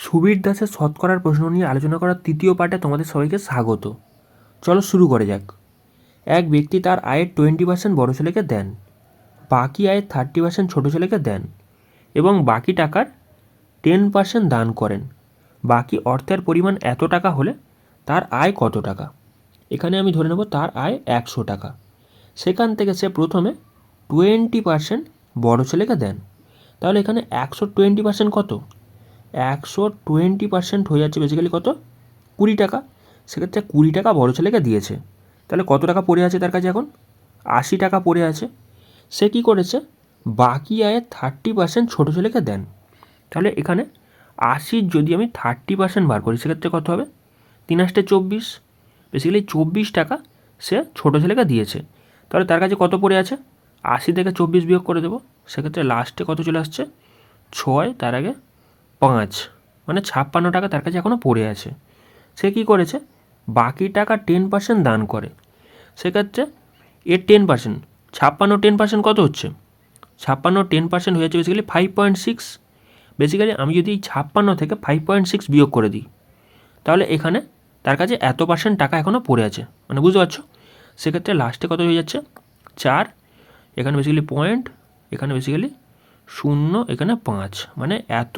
সুবীর দাসের শতকরার প্রশ্ন নিয়ে আলোচনা করার তৃতীয় পার্টে তোমাদের সবাইকে স্বাগত। চলো শুরু করে যাক। এক ব্যক্তি তার আয়ের 20% বড় ছেলেকে দেন, বাকি আয়ের 30% ছোট ছেলেকে দেন এবং বাকি টাকার 10% দান করেন। বাকি অর্থের পরিমাণ এত টাকা হলে তার আয় কত টাকা? এখানে আমি ধরে নেব তার আয় 100 টাকা। সেখান থেকে সে প্রথমে 20% বড় ছেলেকে দেন। তাহলে এখানে 120% কত? 120% হয়ে যাচ্ছে বেসিক্যালি কত? 20 টাকা। সেক্ষেত্রে 20 টাকা বড় ছেলেকে দিয়েছে। তাহলে কত টাকা পড়ে আছে তার কাছে এখন? 80 টাকা পড়ে আছে। সে কী করেছে? বাকি আয়ের 30% ছোটো ছেলেকে দেন। তাহলে এখানে 80 যদি আমি 30% বার করি সেক্ষেত্রে কত হবে? 3 × 24। বেসিক্যালি 24 টাকা সে ছোটো ছেলেকে দিয়েছে। তাহলে তার কাছে কত পড়ে আছে? 80 থেকে 24 বিয়োগ করে দেবো। সেক্ষেত্রে লাস্টে কত চলে আসছে? 6, তার আগে 5, মানে 56 টাকা তার কাছে এখনও পড়ে আছে। সে কী করেছে? বাকি টাকা 10% দান করে। সেক্ষেত্রে এর 10%, 56 10% কত হচ্ছে? 56 10% হয়ে যাচ্ছে বেসিক্যালি 5.6। বেসিক্যালি আমি যদি এই 56 থেকে 5.6 বিয়োগ করে দিই তাহলে এখানে তার কাছে এত % টাকা এখনও পড়ে আছে, মানে বুঝতে পারছো? সেক্ষেত্রে লাস্টে কত হয়ে যাচ্ছে? 4, এখানে বেসিক্যালি পয়েন্ট, এখানে বেসিক্যালি 0, এখানে 5, মানে এত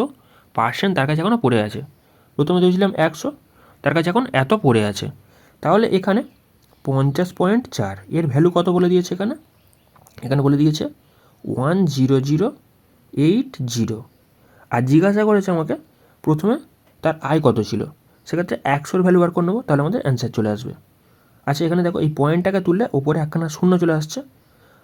% তার কাছে এখনও পড়ে আছে। প্রথমে ধরেছিলাম 100, তার কাছে এখন এত পড়ে আছে। তাহলে এখানে 50.4 এর ভ্যালু কত বলে দিয়েছে? এখানে বলে দিয়েছে 100,080। আর জিজ্ঞাসা করেছে আমাকে প্রথমে তার আয় কত ছিল। সেক্ষেত্রে 100-র ভ্যালু বার করে নেবো, তাহলে আমাদের অ্যান্সার চলে আসবে। আচ্ছা, এখানে দেখো এই পয়েন্টটাকে তুললে ওপরে একখানা শূন্য চলে আসছে।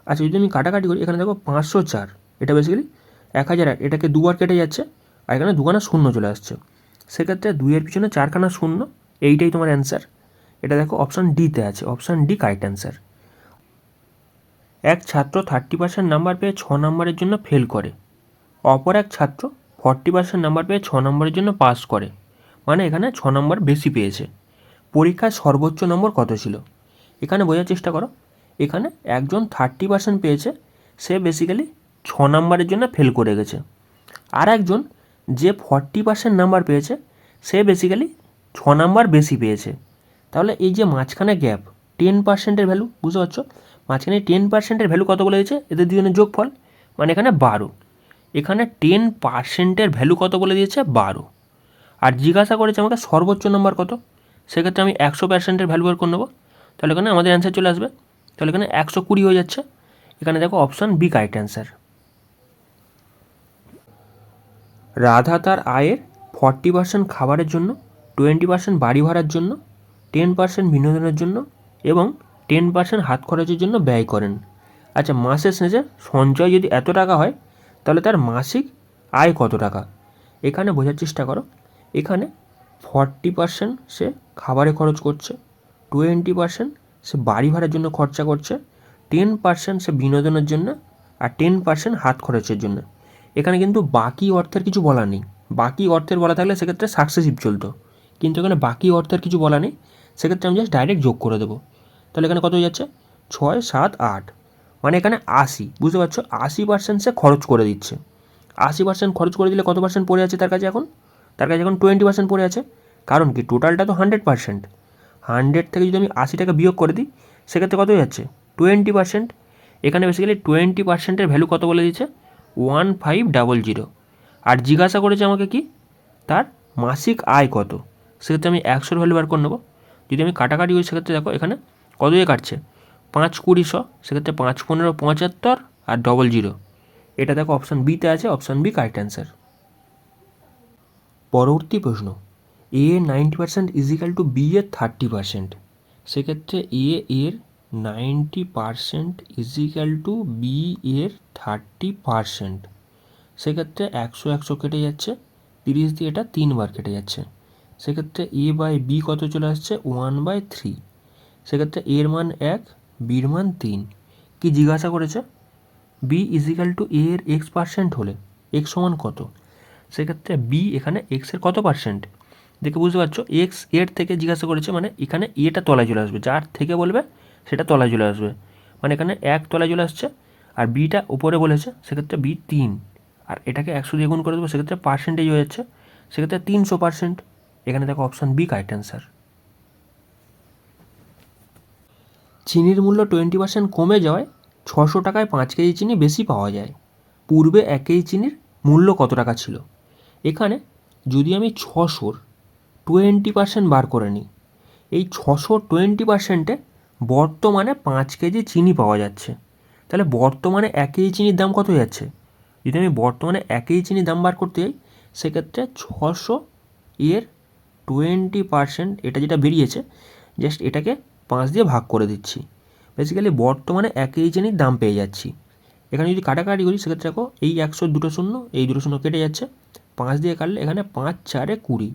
আচ্ছা, যদি আমি কাটাকাটি করি এখানে দেখো 504, এটা বেসিক্যালি 1008, এটাকে দুবার কেটে যাচ্ছে আর এখানে দুখানা শূন্য চলে আসছে। সেক্ষেত্রে 2-এর পিছনে 4খানা শূন্য, এইটাই তোমার অ্যান্সার। এটা দেখো অপশান ডিতে আছে, অপশান ডি কারেক্ট অ্যান্সার। এক ছাত্র 30% নাম্বার পেয়ে 6 নম্বরের জন্য ফেল করে, অপর এক ছাত্র 40% নাম্বার পেয়ে 6 নম্বরের জন্য পাস করে, মানে এখানে 6 নম্বর বেশি পেয়েছে। পরীক্ষায় সর্বোচ্চ নম্বর কত ছিল? এখানে বোঝার চেষ্টা করো। এখানে একজন 30% পেয়েছে, সে বেসিক্যালি 6 নম্বরের জন্য ফেল করে গেছে। আর একজন যে 40% নাম্বার পেয়েছে সে বেসিক্যালি 6 নাম্বার বেশি পেয়েছে। তাহলে এই যে মাঝখানে গ্যাপ 10%-এর ভ্যালু, বুঝতে পারছো? মাঝখানে 10%-এর ভ্যালু কত বলে দিয়েছে? এদের দুজনের যোগফল, মানে এখানে 12। এখানে 10%-এর ভ্যালু কত বলে দিয়েছে? 12। আর জিজ্ঞাসা করেছে আমাকে সর্বোচ্চ নম্বর কত। সেক্ষেত্রে আমি 100%-এর ভ্যালু বের করে নেবো, তাহলে এখানে আমাদের অ্যান্সার চলে আসবে। তাহলে এখানে 120 হয়ে যাচ্ছে। এখানে দেখো option B correct answer. Radha তার আয়ের 40% খাবারের জন্য, 20% বাড়ি ভাড়ার জন্য, 10% বিনোদনের জন্য এবং 10% হাত খরচের জন্য ব্যয় করেন। আচ্ছা, মাসের শেষে সঞ্চয় যদি এত টাকা হয় তাহলে তার মাসিক আয় কত টাকা? এখানে বোঝার চেষ্টা করো। এখানে 40% সে খাবারে খরচ করছে, 20% সে বাড়ি ভাড়ার জন্য খরচা করছে, 10% সে বিনোদনের জন্য আর 10% হাত খরচের জন্য। এখানে কিন্তু বাকি অর্থের কিছু বলা নেই। বাকি অর্থের বলা থাকলে সেক্ষেত্রে সাকসেসিভ চলতো, কিন্তু এখানে বাকি অর্থের কিছু বলা নেই। সেক্ষেত্রে আমি জাস্ট ডাইরেক্ট যোগ করে দেবো। তাহলে এখানে কত হয়ে যাচ্ছে? 6, 7, 8, মানে এখানে 80। বুঝতে পারছো? 80% সে খরচ করে দিচ্ছে। 80% খরচ করে দিলে কত % পড়ে আছে তার কাছে এখন? তার কাছে এখন 20% পড়ে আছে। কারণ কি, টোটালটা তো 100%। 100 থেকে যদি আমি 80 টাকা বিয়োগ করে দিই সেক্ষেত্রে কত হয়ে যাচ্ছে? 20%। এখানে বেসিক্যালি 20%-এর ভ্যালু কত বলে দিয়েছে? 1500। আর জিজ্ঞাসা করেছে আমাকে কি, তার মাসিক আয় কত। সেক্ষেত্রে আমি 100-র ভ্যালু বার করে নেবো। যদি আমি কাটাকাটি করি সেক্ষেত্রে দেখো এখানে কত দিয়ে কাটছে? 5 20 100, সেক্ষেত্রে 5 15 75 আর 00। এটা দেখো অপশান বিতে আছে, অপশান বি কারেক্ট অ্যান্সার। পরবর্তী প্রশ্ন, এ 90% ইজিক্যাল টু বি এর 30%। সেক্ষেত্রে এ এর 90% ইজিক্যাল টু বি এর 30%। সেক্ষেত্রে 100 100 কেটে যাচ্ছে, 30 দিয়ে এটা 3বার কেটে যাচ্ছে। সেক্ষেত্রে এ বাই বি কত চলে আসছে? 1/3। সেক্ষেত্রে এর মান 1, বির মান 3। কি জিজ্ঞাসা করেছে? বি ইজিক্যাল টু এ এর x% হলে এক্স সমান কত? সেক্ষেত্রে বি এখানে এক্সের কত %? দেখে বুঝতে পারছো, এক্স এর থেকে জিজ্ঞাসা করেছে, মানে এখানে এটা তলায় চলে আসবে, যার থেকে বলবে সেটা তলায় চলে আসবে। মানে এখানে 1 তলায় চলে আসছে আর বিটা উপরে বলেছে, সেক্ষেত্রে বি 3। আর এটাকে 100 দিয়ে গুণ করে দেবো, সেক্ষেত্রে পার্সেন্টেজ হয়ে যাচ্ছে। সেক্ষেত্রে 300%। এখানে দেখো অপশান বি কারেক্ট অ্যান্সার। চিনির মূল্য 20% কমে যাওয়ায় 600 টাকায় 5 কেজি চিনি বেশি পাওয়া যায়। পূর্বে 1 কেজি চিনির মূল্য কত টাকা ছিল? এখানে যদি আমি 600-র 20% বার করে নিই, এই 620%-এ বর্তমানে 5 কেজি চিনি পাওয়া যাচ্ছে। তাহলে বর্তমানে 1 কেজি চিনির দাম কত হয়ে যাচ্ছে? যদি আমি বর্তমানে 1 কেজি চিনির দাম বার করতে যাই, সেক্ষেত্রে 600 এর 20%, এটা যেটা বেরিয়েছে জাস্ট এটাকে 5 দিয়ে ভাগ করে দিচ্ছি। বেসিক্যালি বর্তমানে 1 কেজি চিনির দাম পেয়ে যাচ্ছি। এখানে যদি কাটাকাটি করি সেক্ষেত্রে দেখো এই 100 দুটো শূন্য, এই দুটো শূন্য কেটে যাচ্ছে, 5 দিয়ে কাটলে এখানে 5 4-এ 20,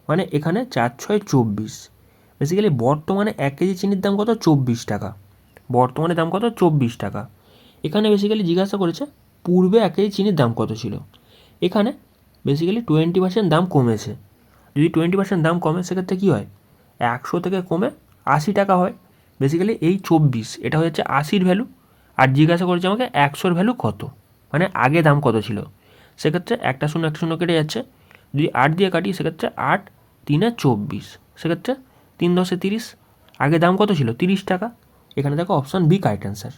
মানে এখানে 4 6 24। বেসিক্যালি বর্তমানে 1 কেজি চিনির দাম কত? 24 টাকা। বর্তমানে দাম কত? 24 টাকা। এখানে বেসিক্যালি জিজ্ঞাসা করেছে পূর্বে 1 কেজি চিনির দাম কত ছিল। এখানে বেসিক্যালি 20% দাম কমেছে। যদি 20% দাম কমে সেক্ষেত্রে কী হয়? 100 থেকে কমে 80 টাকা হয়। বেসিক্যালি এই 24 এটা হচ্ছে 80-র ভ্যালু, আর জিজ্ঞাসা করেছে আমাকে 100-র ভ্যালু কত, মানে আগে দাম কত ছিল। সেক্ষেত্রে একটা শূন্য কেটে যাচ্ছে, যদি 8 দিয়ে কাটি সেক্ষেত্রে 8 3-এ 24, সেক্ষেত্রে 3 10-এ 30। আগে দাম কত ছিল? 30 টাকা। এখানে দেখো অপশান বি কারেক্ট অ্যান্সার।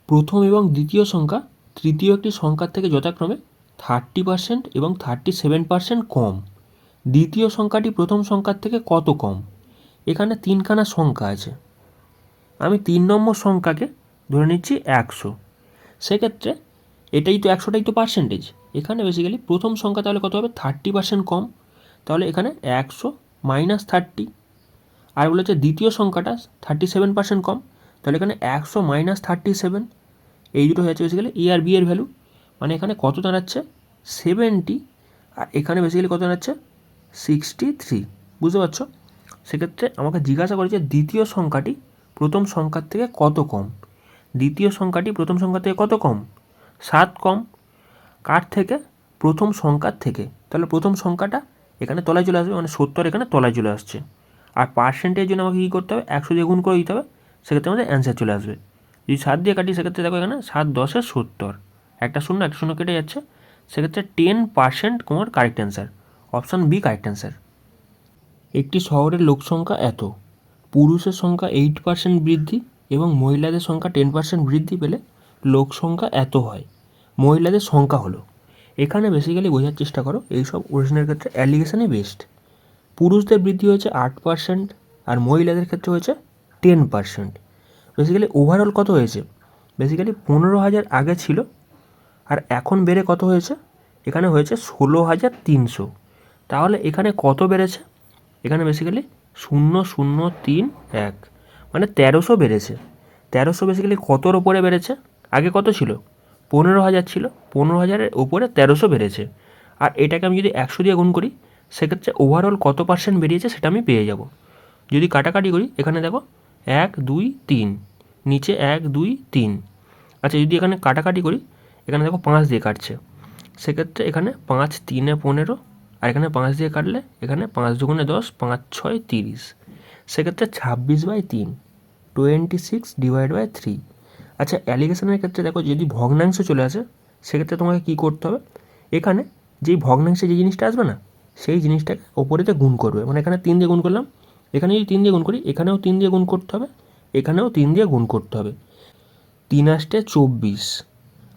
প্রথম এবং দ্বিতীয় সংখ্যা তৃতীয় একটি সংখ্যার থেকে যথাক্রমে 30% এবং 37% কম। দ্বিতীয় সংখ্যাটি প্রথম সংখ্যার থেকে কত কম? এখানে 3খানা সংখ্যা আছে। আমি 3 নম্বর সংখ্যাকে ধরে নিচ্ছি 100। সেক্ষেত্রে এটাই তো 100টাই তো পার্সেন্টেজ। এখানে বেসিক্যালি প্রথম সংখ্যা তাহলে কত হবে? 30% কম। তাহলে এখানে 100 - 30। আর বলেছে দ্বিতীয় সংখ্যাটা 37% কম, তাহলে এখানে 100 - 37। এই দুটো হচ্ছে বেসিক্যালি এ আর বি এর ভ্যালু, মানে এখানে কত দাঁড়াচ্ছে? 70, আর এখানে বেসিক্যালি কত দাঁড়াচ্ছে? 63। বুঝতে পারছো? সেক্ষেত্রে আমাকে জিজ্ঞাসা করেছে দ্বিতীয় সংখ্যাটি প্রথম সংখ্যার থেকে কত কম। দ্বিতীয় সংখ্যাটি প্রথম সংখ্যা থেকে কত কম? 7 কম। কার থেকে? প্রথম সংখ্যার থেকে। তাহলে প্রথম সংখ্যাটা এখানে তলায় চলে আসবে, মানে 70 এখানে তলায় চলে আসছে। আর পার্সেন্টের জন্য আমাকে কী করতে হবে? 100 দিয়ে গুণ করে দিতে হবে, সেক্ষেত্রে আমাদের অ্যান্সার চলে আসবে। যদি 7 দিয়ে কাটি সেক্ষেত্রে দেখো এখানে 7 10-এ 70, একটা শূন্য কেটে যাচ্ছে, সেক্ষেত্রে 10% তোমার correct answer. Option B correct answer. একটি শহরের লোক সংখ্যা এত, পুরুষের সংখ্যা 8% বৃদ্ধি এবং মহিলাদের সংখ্যা 10% বৃদ্ধি পেলে লোক সংখ্যা এত হয়। মহিলাদের সংখ্যা হলো, এখানে বেসিক্যালি বোঝার চেষ্টা করো, এইসব কোশ্চেনের ক্ষেত্রে অ্যালিগেশনই বেস্ট। পুরুষদের বৃদ্ধি হয়েছে 8% আর মহিলাদের ক্ষেত্রে হয়েছে 10%। বেসিক্যালি ওভারঅল কত হয়েছে? বেসিক্যালি 15,000 আগে ছিল, আর এখন বেড়ে কত হয়েছে? এখানে হয়েছে 16,300। তাহলে এখানে কত বেড়েছে? এখানে বেসিক্যালি 0031, মানে 1300 বেড়েছে। 1300 বেসিক্যালি কতর ওপরে বেড়েছে? আগে কত ছিল? 15,000 ছিল, 15,000-এর ওপরে 1300 বেড়েছে। আর এটাকে আমি যদি 100 দিয়ে গুণ করি সেক্ষেত্রে ওভারঅল কত পার্সেন্ট বেরিয়েছে সেটা আমি পেয়ে যাব। যদি কাটাকাটি করি এখানে দেখো 1 2 3, নিচে 1 2 3। আচ্ছা, যদি এখানে কাটাকাটি করি এখানে দেখো 5 দিয়ে কাটছে, সেক্ষেত্রে এখানে 5 3-এ 15, আর এখানে 5 দিয়ে কাটলে এখানে 5 2 10, 5 6 30, সেক্ষেত্রে 26/3, 26/3। আচ্ছা, অ্যালিগেশনের ক্ষেত্রে দেখো যদি ভগ্নাংশ চলে আসে সেক্ষেত্রে তোমাকে কী করতে হবে? এখানে যেই ভগ্নাংশে যে জিনিসটা আসবে না, সেই জিনিসটাকে ওপরেতে গুণ করবে। মানে এখানে 3 দিয়ে গুণ করলাম, এখানে যদি 3 দিয়ে গুণ করি এখানেও 3 দিয়ে গুণ করতে হবে, এখানেও 3 দিয়ে গুণ করতে হবে। 3 8-এ 24,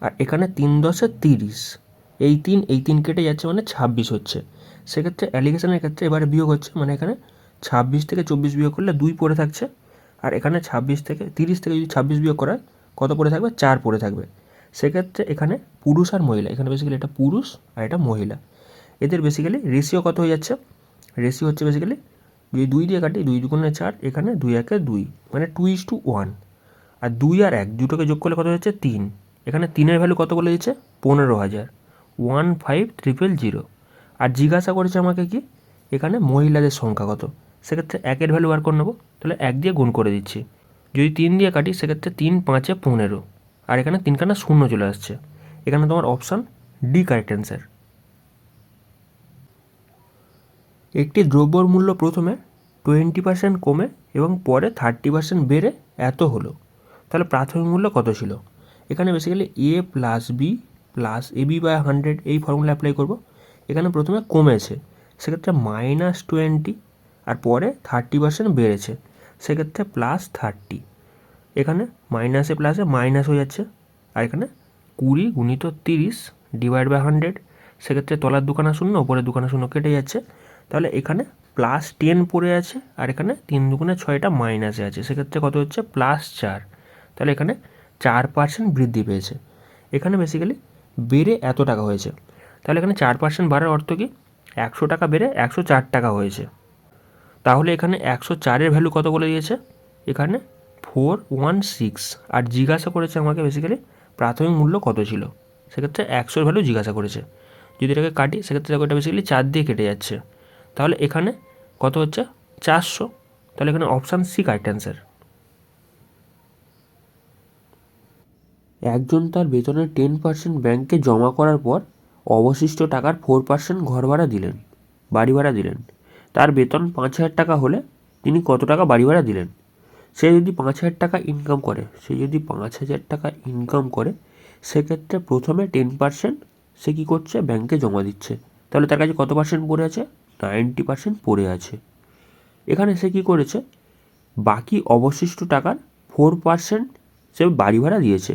আর এখানে 3 10-এ 30। এই 3 কেটে যাচ্ছে, মানে 26 হচ্ছে। সেক্ষেত্রে অ্যালিগেশনের ক্ষেত্রে এবারে বিয়োগ হচ্ছে, মানে এখানে 26 থেকে 24 বিয়োগ করলে 2 পড়ে থাকছে, আর এখানে 30 থেকে যদি 26 বিয়োগ করা হয় কত পড়ে থাকবে? 4 পড়ে থাকবে। সেক্ষেত্রে এখানে পুরুষ আর মহিলা, এখানে বেসিক্যালি এটা পুরুষ আর এটা মহিলা, এদের বেসিক্যালি রেশিও কত হয়ে যাচ্ছে? রেশিও হচ্ছে বেসিক্যালি যদি 2 দিয়ে কাটি 2 2 4, এখানে 2 1 2, মানে 2:1। আর 2 আর 1 দুটোকে যোগ করলে কত হচ্ছে? 3। এখানে 3-এর ভ্যালু কত বলে দিচ্ছে? 15,000, 15,000। আর জিজ্ঞাসা করেছে আমাকে কি এখানে মহিলাদের সংখ্যা কত। সেক্ষেত্রে 1-এর ভ্যালু বার করে নেবো, তাহলে 1 দিয়ে গুণ করে দিচ্ছি। যদি 3 দিয়ে কাটি সেক্ষেত্রে 3 5-এ 15, আর এখানে 3খানা শূন্য চলে আসছে। এখানে তোমার অপশান ডি কারেক্ট অ্যান্সার। একটি দ্রব্যর মূল্য প্রথমে 20% কমে এবং পরে 30% বেড়ে এত হলো, তাহলে প্রাথমিক মূল্য কত ছিল? এখানে বেসিক্যালি a + b + ab/100 এই ফর্মুলা অ্যাপ্লাই করব। এখানে প্রথমে কমেছে, সেক্ষেত্রে -20, আর পরে 30% বেড়েছে, সেক্ষেত্রে +30। এখানে মাইনাসে প্লাসে মাইনাস হয়ে যাচ্ছে, আর এখানে 20 গুণিত 30 /100, সেক্ষেত্রে তলার দুখানা শূন্য ওপরের দুখানা শূন্য কেটে যাচ্ছে। তাহলে এখানে +10 পড়ে আছে, আর এখানে 3 দুগুণে 6টা মাইনাসে আছে, সেক্ষেত্রে কত হচ্ছে +4। তাহলে এখানে 4% বৃদ্ধি পেয়েছে। এখানে বেসিক্যালি বেড়ে এত টাকা হয়েছে। তাহলে এখানে 4% বাড়ার অর্থ কি, 100 টাকা বেড়ে 104 টাকা হয়েছে। তাহলে এখানে 104-এর ভ্যালু কত বলে দিয়েছে, এখানে 416। আর জিজ্ঞাসা করেছে আমাকে বেসিক্যালি প্রাথমিক মূল্য কত ছিল, সেক্ষেত্রে 100-এর ভ্যালু জিজ্ঞাসা করেছে। যদি এটাকে কাটি, সেক্ষেত্রে দেখো এটা বেসিক্যালি 4 দিয়ে কেটে যাচ্ছে। তাহলে এখানে কত হচ্ছে 400। তাহলে এখানে অপশান সি কারেক্ট অ্যান্সার। একজন তার বেতনের 10% ব্যাংকে জমা করার পর অবশিষ্ট টাকার 4% ঘর ভাড়া দিলেন, বাড়ি ভাড়া দিলেন। তার বেতন 5,000 টাকা হলে তিনি কত টাকা বাড়ি ভাড়া দিলেন? সে যদি 5,000 টাকা ইনকাম করে, সেক্ষেত্রে প্রথমে 10% সে কী করছে, ব্যাংকে জমা দিচ্ছে। তাহলে তার কাছে কত পার্সেন্ট পড়ে আছে, 90% পড়ে আছে। এখানে সে কী করেছে, বাকি অবশিষ্ট টাকার 4% সে বাড়ি ভাড়া দিয়েছে।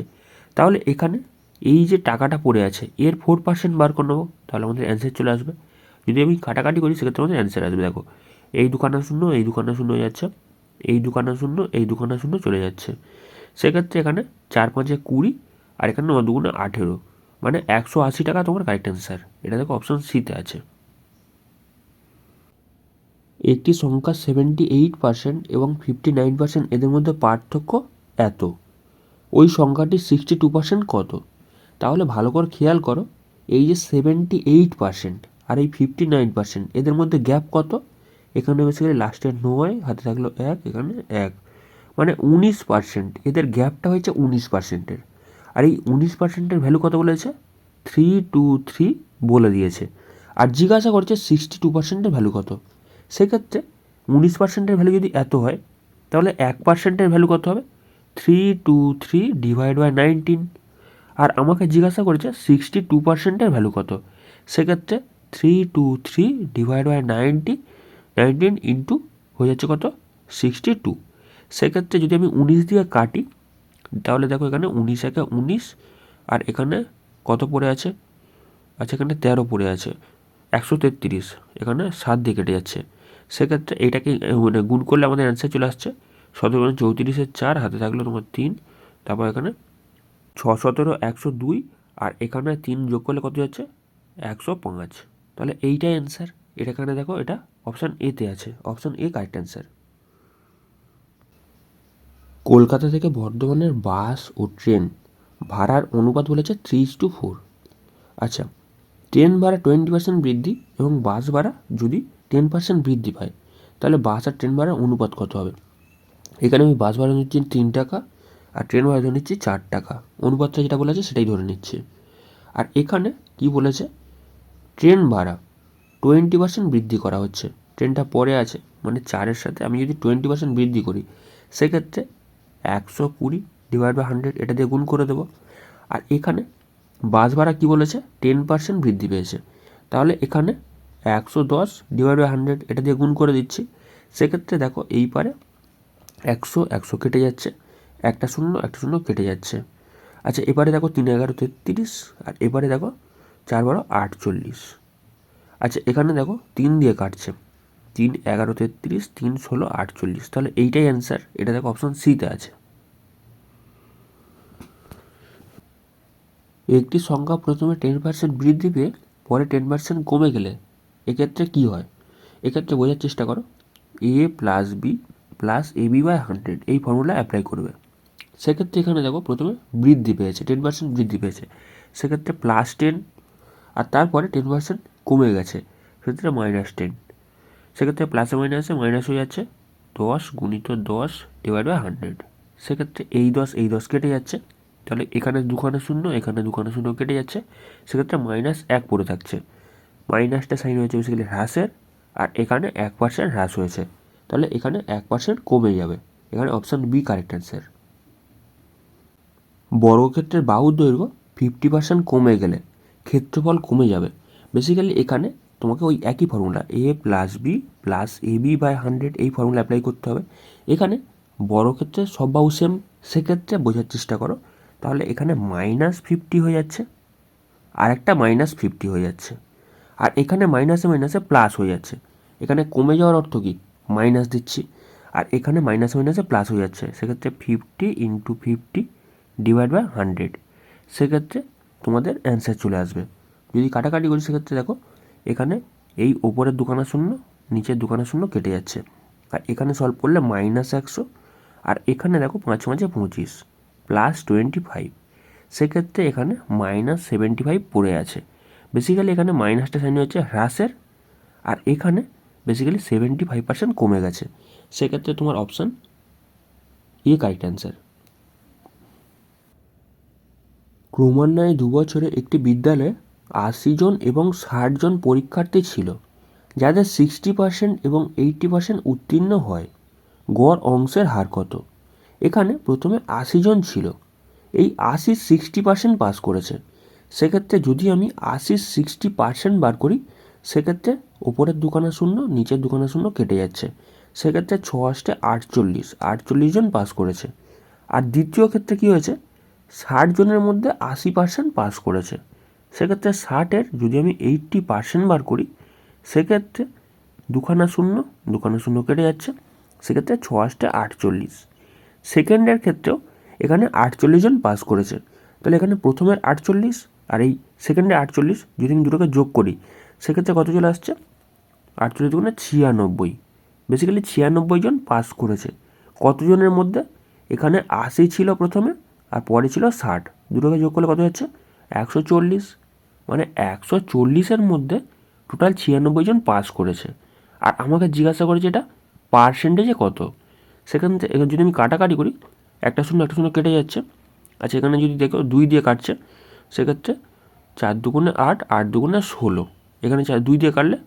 তাহলে এখানে এই যে টাকাটা পড়ে আছে এর 4% বার করে নেবো, তাহলে আমাদের অ্যান্সার চলে আসবে। যদি আমি কাটাকাটি করি, সেক্ষেত্রে আমাদের অ্যান্সার আসবে। দেখো, এই দুখানা শূন্য এই দুখানা শূন্য হয়ে যাচ্ছে, এই দুখানা শূন্য এই দুখানা শূন্য চলে যাচ্ছে, সেক্ষেত্রে এখানে 4×5 = 20, আর এখানে 9×2 = 18, মানে 180 টাকা তোমার কারেক্ট অ্যান্সার। এটা দেখো অপশন সিতে আছে। একটি সংখ্যা 78% এবং 59% এদের মধ্যে পার্থক্য এত, ওই সংখ্যাটি 62% কত? তাহলে ভালো করে খেয়াল করো, এই যে 78% আর এই 59% এদের মধ্যে গ্যাপ কত? এখানে বেসিক্যালি লাস্টে 9, হাতে থাকলো 1, এখানে 1, মানে 19%। এদের গ্যাপটা হয়েছে 19%-এর। আর এই 19%-এর ভ্যালু কত বলেছে, 323 বলে দিয়েছে। আর জিজ্ঞাসা করছে 62%-এর ভ্যালু কত। সেক্ষেত্রে 19%-এর ভ্যালু যদি এত হয়, তাহলে 1%-এর ভ্যালু কত হবে, 323 / 19। আর আমাকে জিজ্ঞাসা করেছে 62%-এর ভ্যালু কত, সেক্ষেত্রে 323 / 19 ইন্টু হয়ে যাচ্ছে কত, 62। সেক্ষেত্রে যদি আমি 19 দিয়ে কাটি, তাহলে দেখো এখানে 19 × 19, আর এখানে কত পড়ে আছে, আচ্ছা এখানে 13 পড়ে আছে, 133, এখানে 7 দিয়ে কেটে যাচ্ছে। সেক্ষেত্রে এইটাকে মানে গুণ করলে আমাদের অ্যান্সার চলে আসছে 17 × 34 = 4, হাতে থাকলো তোমার 3, তারপর এখানে 6 × 17 = 102, আর এখানে 3 যোগ করলে কত যাচ্ছে, 105। তাহলে এইটাই অ্যান্সার। এটা এখানে দেখো, এটা অপশান এতে আছে, option A correct answer. Kolkata থেকে বর্ধমানের বাস ও ট্রেন ভাড়ার অনুপাত বলেছে 3:4। আচ্ছা, ট্রেন ভাড়া 20% বৃদ্ধি এবং বাস ভাড়া যদি 10% বৃদ্ধি পায়, তাহলে বাস আর ট্রেন ভাড়ার অনুপাত কত হবে? এখানে আমি বাস ভাড়া নিচ্ছি 3 টাকা, আর ট্রেন ভাড়া ধরে নিচ্ছি 4 টাকা। অনুপাতটা যেটা বলেছে সেটাই ধরে নিচ্ছি। আর এখানে কি বলেছে, ট্রেন ভাড়া 20% বৃদ্ধি করা হচ্ছে, ট্রেনটা পরে আছে, মানে 4-এর সাথে আমি যদি 20% বৃদ্ধি করি, সেক্ষেত্রে 120 / 100 এটা দিয়ে গুণ করে দেবো। আর এখানে বাস ভাড়া কী বলেছে, 10% বৃদ্ধি পেয়েছে, তাহলে এখানে 110 / 100 এটা দিয়ে গুণ করে দিচ্ছি। সেক্ষেত্রে দেখো এই পারে 100 100 কেটে যাচ্ছে, একটা শূন্য কেটে যাচ্ছে। আচ্ছা, এবারে দেখো 3 × 11 = 33, আর এবারে দেখো 4 × 12 = 48। আচ্ছা, এখানে দেখো 3 দিয়ে কাটছে, 3 × 11 = 33, 3 × 16 = 48। তাহলে এইটাই অ্যান্সার। এটা দেখো অপশন সিতে আছে। একটি সংখ্যা প্রথমে 10% বৃদ্ধি পেয়ে পরে 10% কমে গেলে এক্ষেত্রে কী হয়? এক্ষেত্রে বোঝার চেষ্টা করো, a + b + ab/100 এই ফর্মুলা অ্যাপ্লাই করবে। সেক্ষেত্রে এখানে দেখো প্রথমে বৃদ্ধি পেয়েছে, 10% বৃদ্ধি পেয়েছে, সেক্ষেত্রে +10, আর তারপরে 10% কমে গেছে, সেক্ষেত্রে -10। সেক্ষেত্রে প্লাসে মাইনাসে মাইনাস হয়ে যাচ্ছে, 10 × 10 / 100। সেক্ষেত্রে এই 10 কেটে যাচ্ছে, তাহলে এখানে দুখানা শূন্য এখানে দুখানা শূন্য কেটে যাচ্ছে, সেক্ষেত্রে -1 পড়ে থাকছে। মাইনাসটা সাইন হয়েছে বেসিক্যালি হ্রাসের, আর এখানে 1% হ্রাস হয়েছে, তাহলে এখানে 1% কমে যাবে। এখানে অপশান বি কারেক্ট অ্যান্সার। বর্গক্ষেত্রের বাহুর দৈর্ঘ্য 50% কমে গেলে ক্ষেত্রফল কমে যাবে, বেসিক্যালি এখানে তোমাকে ওই একই formula a plus B plus AB/100 এই ফর্মুলা অ্যাপ্লাই করতে হবে। এখানে বড় ক্ষেত্রে সব বাহু সেম, সেক্ষেত্রে বোঝার চেষ্টা করো। তাহলে এখানে -50 হয়ে যাচ্ছে, আর একটা -50 হয়ে যাচ্ছে, আর এখানে মাইনাসে মাইনাসে প্লাস হয়ে যাচ্ছে। এখানে কমে যাওয়ার অর্থ কী, মাইনাস দিচ্ছি, আর এখানে মাইনাসে মাইনাসে প্লাস হয়ে যাচ্ছে। সেক্ষেত্রে 50 × 50 / 100, সেক্ষেত্রে তোমাদের অ্যান্সার চলে আসবে। যদি কাটাকাটি করি সেক্ষেত্রে দেখো এখানে এই ওপরের দুখানা শূন্য, নিচের দুখানা শূন্য কেটে যাচ্ছে, আর এখানে সলভ করলে -100, আর এখানে দেখো 5 × 5 = 25 +25, সেক্ষেত্রে এখানে -75 পড়ে আছে। বেসিক্যালি এখানে মাইনাসটা সাইন হচ্ছে হ্রাসের, আর এখানে বেসিক্যালি 75% কমে গেছে। সেক্ষেত্রে তোমার অপশান এ কারেক্ট অ্যান্সার। ক্রমান্বয়ে 2 বছরে একটি বিদ্যালয়ে 80 জন এবং 60 জন পরীক্ষার্থী ছিল, যাদের 60% এবং 80% উত্তীর্ণ হয়। গড় অংশের হার কত? এখানে প্রথমে 80 জন ছিল, এই 80 60% পাস করেছে। সেক্ষেত্রে যদি আমি 80 60% বার করি, সেক্ষেত্রে ওপরের দুখানা শূন্য, নিচের দুখানা শূন্য কেটে যাচ্ছে। সেক্ষেত্রে 6 × 8 = 48 জন পাস করেছে। আর দ্বিতীয় ক্ষেত্রে কী হয়েছে, 60 জনের মধ্যে 80% পাস করেছে। সেক্ষেত্রে 60-এর যদি আমি 80% বার করি, সেক্ষেত্রে দুখানা শূন্য কেটে যাচ্ছে। সেক্ষেত্রে 6 × 48। সেকেন্ডের ক্ষেত্রেও এখানে 48 জন পাস করেছে। তাহলে এখানে প্রথমের 48 আর এই সেকেন্ডে 48 যদি আমি দুটোকে যোগ করি, সেক্ষেত্রে কত চলে আসছে, 48 × 96। বেসিক্যালি 96 জন পাস করেছে। কতজনের মধ্যে, এখানে 80 ছিল প্রথমে, আর পরে ছিল 60, দুটোকে যোগ করলে কত হচ্ছে 140। মানে 140-এর মধ্যে টোটাল 96 জন পাস করেছে। আর আমাকে জিজ্ঞাসা করেছে এটা পার্সেন্টেজে কত। সেখান থেকে যদি আমি কাটাকাটি করি, একটা শূন্য কেটে যাচ্ছে। আচ্ছা, এখানে যদি দেখো 2 দিয়ে কাটছে, সেক্ষেত্রে 4 × 2 = 8, 8 × 2 = 16। এখানে 2 দিয়ে কাটলে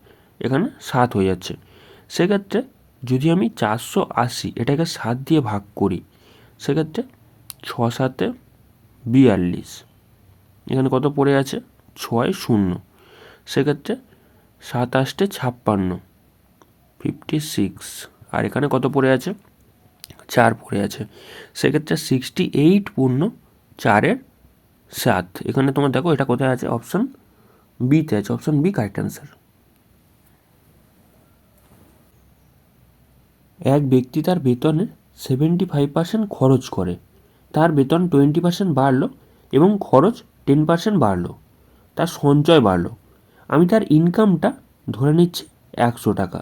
এখানে 7 হয়ে যাচ্ছে। সেক্ষেত্রে যদি আমি 480 এটাকে 7 দিয়ে ভাগ করি, সেক্ষেত্রে 6 × 7 = 42। এখানে কত পড়ে আছে, 6 0। সেক্ষেত্রে 7 × 8 = 56, 56। আর এখানে কত পড়ে আছে, 4 পড়ে আছে। সেক্ষেত্রে 68 পূর্ণ 4-এর 7। এখানে তোমার দেখো এটা কোথায় আছে, অপশান বিতে আছে। Option B correct answer. এক ব্যক্তি তার বেতনের 75% খরচ করে, তার বেতন 20% বাড়লো এবং খরচ 10% বাড়লো, তার সঞ্চয় বাড়লো। আমি তার ইনকামটা ধরে নিচ্ছি 100 টাকা,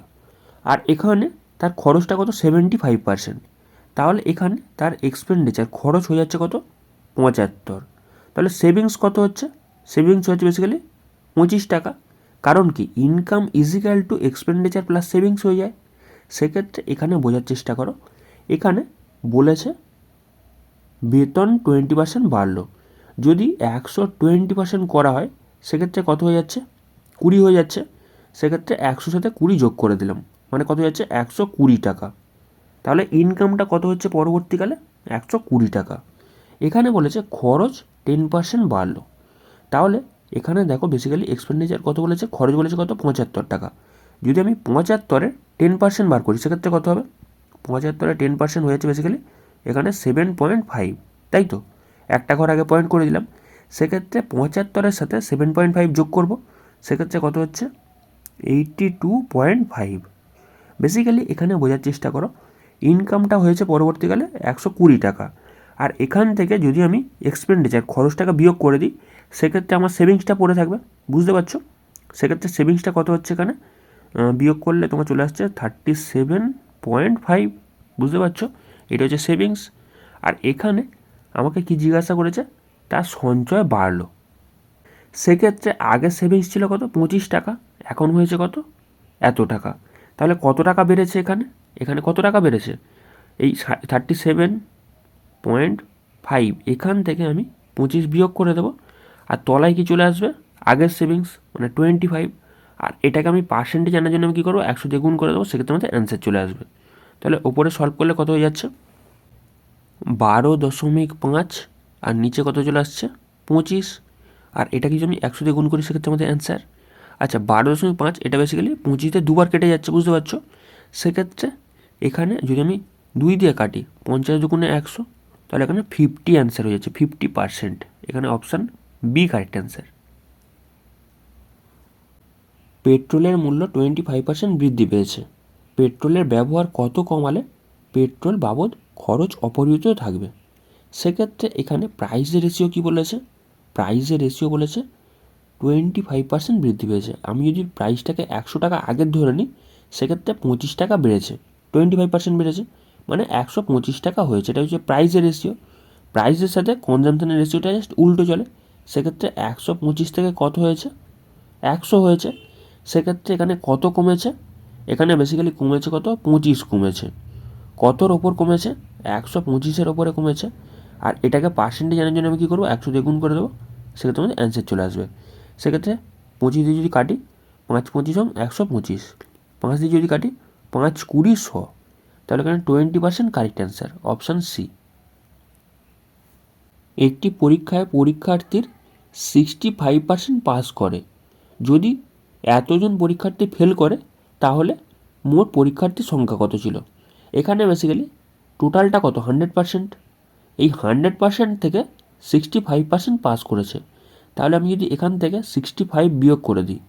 আর এখানে তার খরচটা কত, 75%। তাহলে এখানে তার এক্সপেন্ডিচার খরচ হয়ে যাচ্ছে কত, 75। তাহলে সেভিংস কত হচ্ছে, সেভিংস হচ্ছে বেসিক্যালি 25 টাকা। কারণ কি, income is equal to expenditure plus savings হয়ে যায়। সেক্ষেত্রে এখানে বোঝার চেষ্টা করো, এখানে বলেছে বেতন 20% বাড়লো, যদি 120% করা হয়, সেক্ষেত্রে কত হয়ে যাচ্ছে, 20 হয়ে যাচ্ছে। সেক্ষেত্রে 100 সাথে 20 যোগ করে দিলাম, মানে কত হয়ে যাচ্ছে, 120 টাকা। তাহলে ইনকামটা কত হচ্ছে পরবর্তীকালে, 120 টাকা। এখানে বলেছে খরচ 10% বাড়লো। তাহলে এখানে দেখো বেসিক্যালি এক্সপেন্ডিচার কত বলেছে, খরচ বলেছে কত, 75 টাকা। যদি আমি 75-এর 10% বার করি, সেক্ষেত্রে কত হবে, 75-এর 10% হয়েছে বেসিক্যালি এখানে 7.5, তাই তো। একটা ঘর আগে পয়েন্ট করে দিলাম। সেক্ষেত্রে 75-এর সাথে 7.5 যোগ করব, সেক্ষেত্রে কত হচ্ছে, 82.5। বেসিক্যালি এখানে বোঝার চেষ্টা করো, ইনকামটা হয়েছে পরবর্তীকালে 120 টাকা, আর এখান থেকে যদি আমি এক্সপেন্ডিচার খরচটাকে বিয়োগ করে দিই, সেক্ষেত্রে আমার সেভিংসটা পড়ে থাকবে, বুঝতে পারছো। সেক্ষেত্রে সেভিংসটা কত হচ্ছে, এখানে বিয়োগ করলে তোমার চলে আসছে 37.5, বুঝতে পারছো। এটা হচ্ছে সেভিংস। আর এখানে আমাকে কি জিজ্ঞাসা করেছে, তার সঞ্চয় বাড়লো। সেক্ষেত্রে আগে সেভিংস ছিল কত, 25 টাকা, এখন হয়েছে কত, এত টাকা। তাহলে কত টাকা বেড়েছে, এখানে এখানে কত টাকা বেড়েছে, এই 37.5। এখান থেকে আমি 25 বিয়োগ করে দেবো, আর তলায় কি চলে আসবে, আগের সেভিংস মানে 25। আর এটাকে আমি পার্সেন্টেজ জানার জন্য আমি কী করবো, 100 দিয়ে গুণ করে দেবো, সেক্ষেত্রে আমাদের অ্যান্সার চলে আসবে। তাহলে ওপরে সলভ করলে কত হয়ে যাচ্ছে, 12.5, আর নিচে কত চলে আসছে, 25। আর এটাকে যদি আমি 100 দিয়ে গুণ করি, সেক্ষেত্রে আমাদের অ্যান্সার। আচ্ছা 12.5 এটা বেসিক্যালি 25 দুবার কেটে যাচ্ছে, বুঝতে পারছো। সেক্ষেত্রে এখানে যদি আমি 2 দিয়ে কাটি, 50 দুগুণে 100, তাহলে এখানে 50 অ্যান্সার হয়ে যাচ্ছে, 50%। এখানে অপশান বি কারেক্ট অ্যান্সার। পেট্রোলের মূল্য 25% বৃদ্ধি পেয়েছে। পেট্রোলের ব্যবহার কত কমালে পেট্রোল বাবদ খরচ অপরিহিত থাকবে? সেক্ষেত্রে এখানে প্রাইসের রেশিও কী বলেছে? প্রাইসের রেশিও বলেছে 25% বৃদ্ধি পেয়েছে। আমি যদি প্রাইসটাকে 100 টাকা আগের ধরে নিই, সেক্ষেত্রে 25 টাকা বেড়েছে, 25% বেড়েছে, মানে 125 টাকা হয়েছে। এটা হচ্ছে প্রাইসের রেশিও। প্রাইসের সাথে কনজামশনের রেশিওটা জাস্ট উল্টো চলে। সেক্ষেত্রে 125 থেকে কত হয়েছে? 100 হয়েছে। সেক্ষেত্রে এখানে কত কমেছে? এখানে বেসিক্যালি কমেছে কত? 25 কমেছে। কতর ওপর কমেছে? 125-এর ওপরে কমেছে। আর এটাকে পার্সেন্টেজ জানার জন্য আমি কী করবো? 100 দিয়ে গুণ করে দেবো, সেক্ষেত্রে আমাদের অ্যান্সার চলে আসবে। সেক্ষেত্রে 25 দিয়ে যদি কাটি, 5 25 125, 5 দিয়ে যদি কাটি 5 20 100, তাহলে এখানে 20% কারেক্ট অ্যান্সার, অপশান সি। একটি পরীক্ষায় পরীক্ষার্থীর 65% পাস করে। যদি এতজন পরীক্ষার্থী ফেল করে, তাহলে মোট পরীক্ষার্থীর সংখ্যা কত ছিল? এখানে বেসিক্যালি টোটালটা কত? 100%। এই 100% থেকে 65% পাস করেছে। তাহলে আমি যদি এখান থেকে 65 বিয়োগ করে দিই,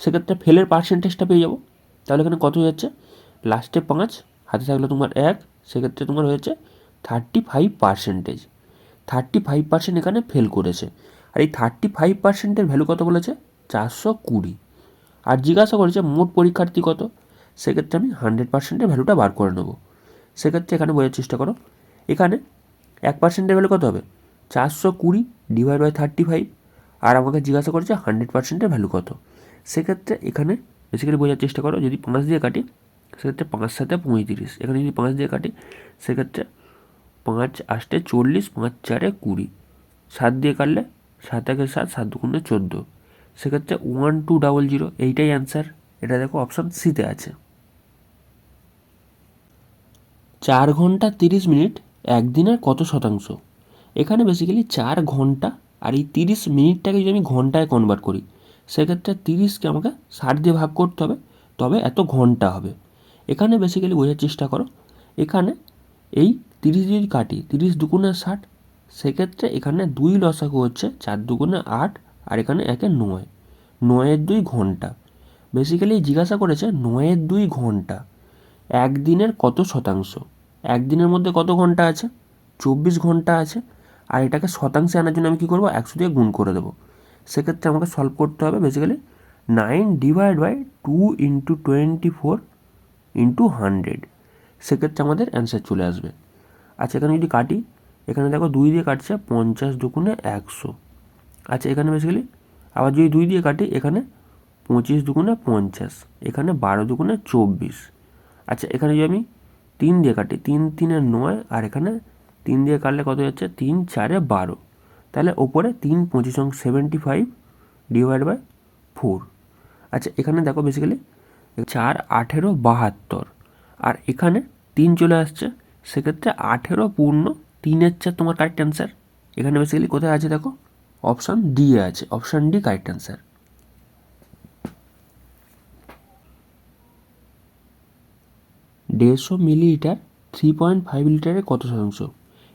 সেক্ষেত্রে ফেলের পার্সেন্টেজটা পেয়ে যাবো। তাহলে এখানে কত হয়ে যাচ্ছে? লাস্টে 5, হাতে থাকলে তোমার 1, সেক্ষেত্রে তোমার হয়েছে 35%। 35% এখানে ফেল করেছে। আর এই 35%-এর ভ্যালু কত বলেছে? 420। আর জিজ্ঞাসা করেছে মোট পরীক্ষার্থী কত? সেক্ষেত্রে আমি 100%-এর ভ্যালুটা বার করে নেব। সেক্ষেত্রে এখানে বোঝার চেষ্টা করো, এখানে 1%-এর ভ্যালু কত হবে? 420 ডিভাইড বাই 35। আর আমাকে জিজ্ঞাসা করেছে 100%-এর ভ্যালু কত। সেক্ষেত্রে এখানে বেসিক্যালি বোঝার চেষ্টা করো, যদি 5 দিয়ে কাটি, সেক্ষেত্রে 5 7 35। এখানে যদি 5 দিয়ে কাটি, সেক্ষেত্রে 5 8 40, 5 4 20। 7 দিয়ে কাটলে 7 1 7, 7 2 14। সেক্ষেত্রে 1200, এইটাই অ্যান্সার। এটা দেখো অপশান সিতে আছে। 4 ঘন্টা 30 মিনিট একদিনের কত শতাংশ? এখানে বেসিক্যালি 4 ঘন্টা আর এই 30 মিনিটটাকে যদি আমি ঘন্টায় কনভার্ট করি, সেক্ষেত্রে 30কে আমাকে 60 দিয়ে ভাগ করতে হবে, তবে এত ঘন্টা হবে। এখানে বেসিক্যালি বোঝার চেষ্টা করো, এখানে এই 30 যদি কাটি, 30 দুগুণে 60, সেক্ষেত্রে এখানে 2 লসাগু হচ্ছে 4 দুগুণে 8, আর এখানে 1 9, 9 2 ঘন্টা। বেসিক্যালি জিজ্ঞাসা করেছে 9 2 ঘন্টা একদিনের কত শতাংশ? একদিনের মধ্যে কত ঘন্টা আছে? 24 ঘন্টা আছে। আর এটাকে শতাংশে আনার জন্য আমি কী করবো? 100 দিয়ে গুণ করে দেবো। সেক্ষেত্রে আমাকে সলভ করতে হবে basically 9 divide by 2 into 24 into 100। সেক্ষেত্রে আমাদের অ্যান্সার চলে আসবে। আচ্ছা এখানে যদি কাটি, এখানে দেখো 2 দিয়ে কাটছে, 50 দুগুণে 100। আচ্ছা এখানে বেসিক্যালি আবার যদি 2 দিয়ে কাটি, এখানে 25 দুগুণে 50, এখানে 12 দুগুণে 24। আচ্ছা এখানে যদি আমি 3 দিয়ে কাটি, 3 3 9, আর এখানে 3 দিয়ে কাটলে কত যাচ্ছে? 3 4 12। তাহলে ওপরে 3 25 75 ডিভাইড বাই 4। আচ্ছা এখানে দেখো বেসিক্যালি 4 18 72, আর এখানে 3 চলে আসছে। সেক্ষেত্রে 18 পূর্ণ 3-এর 4 তোমার কারেক্ট অ্যান্সার। এখানে বেসিক্যালি কোথায় আছে দেখো? অপশান ডি এ আছে, option D correct answer. 150 millilitre 3.5 লিটারের কত শতাংশ?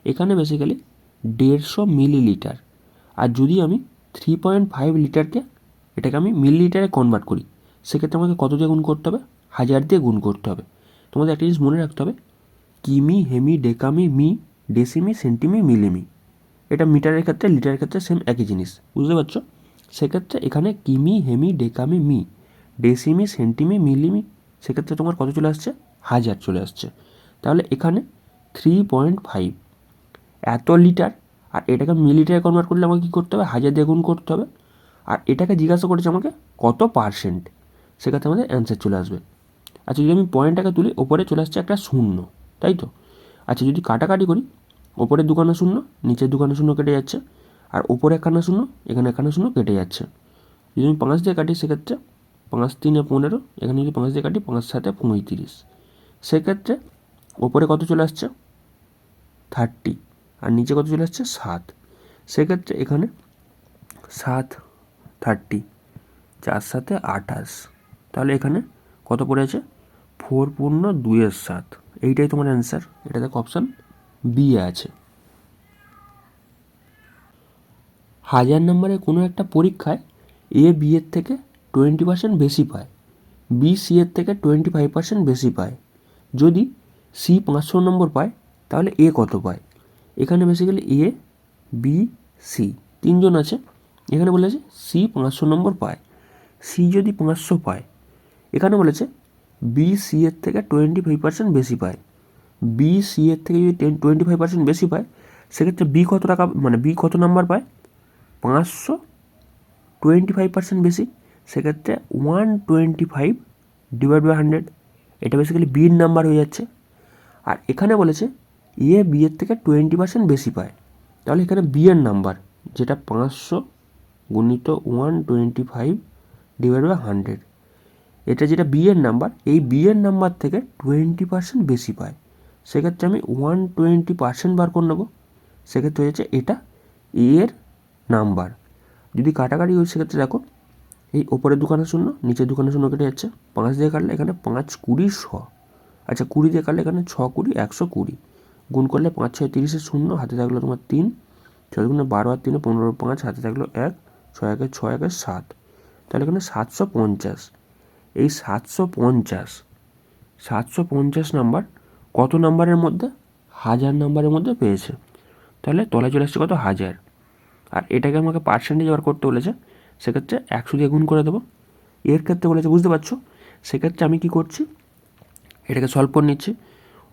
এখানে বেসিক্যালি 150 মিলিলিটার। আর যদি আমি 3.5 লিটারকে এটাকে আমি মিলিলিটারে কনভার্ট করি, সেক্ষেত্রে আমাকে কত দিয়ে গুণ করতে হবে? 1000 দিয়ে গুণ করতে হবে। তোমাদের একটা জিনিস মনে রাখতে হবে, কিমি, হেমি, ডেকামি, মি, ডেসিমি, সেন্টিমি, মিলিমি। এটা মিটারের ক্ষেত্রে, লিটারের ক্ষেত্রে সেম একই জিনিস, বুঝতে পারছো? সেক্ষেত্রে এখানে কিমি, হেমি, ডেকামি, মি, ডেসিমি, সেন্টিমি, মিলিমি, সেক্ষেত্রে তোমার কত চলে আসছে? 1000 চলে আসছে। তাহলে এখানে 3.5 এত লিটার, আর এটাকে মিলিটারে কনভার্ট করলে আমাকে কী করতে হবে? 1000 দিয়ে গুণ করতে হবে। আর এটাকে জিজ্ঞাসা করেছে আমাকে কত পার্সেন্ট, সেক্ষেত্রে আমাদের অ্যান্সার চলে আসবে। আচ্ছা যদি আমি পয়েন্টটাকে তুলি, ওপরে চলে আসছে একটা শূন্য, তাই তো? আচ্ছা যদি কাটাকাটি করি, ওপরের দুখানা শূন্য, নিচের দুখানা শূন্য কেটে যাচ্ছে, আর ওপরে একখানা শূন্য, এখানে একখানা শূন্য কেটে যাচ্ছে। যদি আমি 5 দিয়ে কাটি, সেক্ষেত্রে 5 3 15, এখানে যদি 5 দিয়ে কাটি, 5 7 35। সেক্ষেত্রে ওপরে কত চলে আসছে? 30, আর নিচে কত চলে আসছে? 7। সেক্ষেত্রে এখানে 7 30 4 7 28, তাহলে এখানে কত পড়েছে 4 পূর্ণ 2-7, এইটাই তোমার অ্যান্সার। এটা দেখো অপশান বি আছে। 1000 নম্বরের কোনো একটা পরীক্ষায় এ বি এর থেকে 20% বেশি পায়, বি সি এর থেকে 25% বেশি পায়। যদি সি 500 নম্বর পায় তাহলে এ কত পায়? এখানে বেসিক্যালি এ বি সি তিনজন আছে। এখানে বলেছে সি 500 নম্বর পায়, সি যদি 500 পায়, এখানে বলেছে বি সি এর থেকে 25% বেশি পায়। বি সি এর থেকে যদি 25% বেশি পায়, সেক্ষেত্রে বি কত টাকা, মানে বি কত নাম্বার পায়? 525% বেশি, সেক্ষেত্রে 125 ডিভাইড বাই 100, এটা বেসিক্যালি বির নাম্বার হয়ে যাচ্ছে। আর এখানে বলেছে এ বি এর থেকে 20% বেশি পায়, তাহলে এখানে বি এর নাম্বার যেটা 500 গুণিত 125 ডিভাইড বাই 100, এটা যেটা বি এর নাম্বার, এই বি এর নাম্বার থেকে 20% বেশি পায়, সেক্ষেত্রে আমি 120% বার করে নেবো। সেক্ষেত্রে হয়ে যাচ্ছে এটা এ এর নাম্বার। যদি কাটাকাটি হয় সেক্ষেত্রে দেখো এই ওপরের দুখানা শূন্য, নিচের দুখানা শূন্য কেটে যাচ্ছে, 5 দিয়ে কাটলে এখানে 5 20 100, আচ্ছা 20 দিয়ে কাটলে এখানে 6 20 120, গুণ করলে 5 6 30 শূন্য, হাতে থাকলো তোমার 3, 6 গুণে 12 আর 3 15 5, হাতে থাকলো 1, 6 1 6 1 7, তাহলে এখানে 750। এই 750 নাম্বার কত নাম্বারের মধ্যে? 1000 নাম্বারের মধ্যে পেয়েছে। তাহলে তলায় চলে আসছে কত? 1000। আর এটাকে আমাকে পার্সেন্টেজ বার করতে বলেছে, সেক্ষেত্রে 100 দিয়ে গুণ করে দেবো। এর ক্ষেত্রে বলেছে, বুঝতে পারছো? সেক্ষেত্রে আমি কি করছি, এটাকে সলভ করে নিচ্ছি।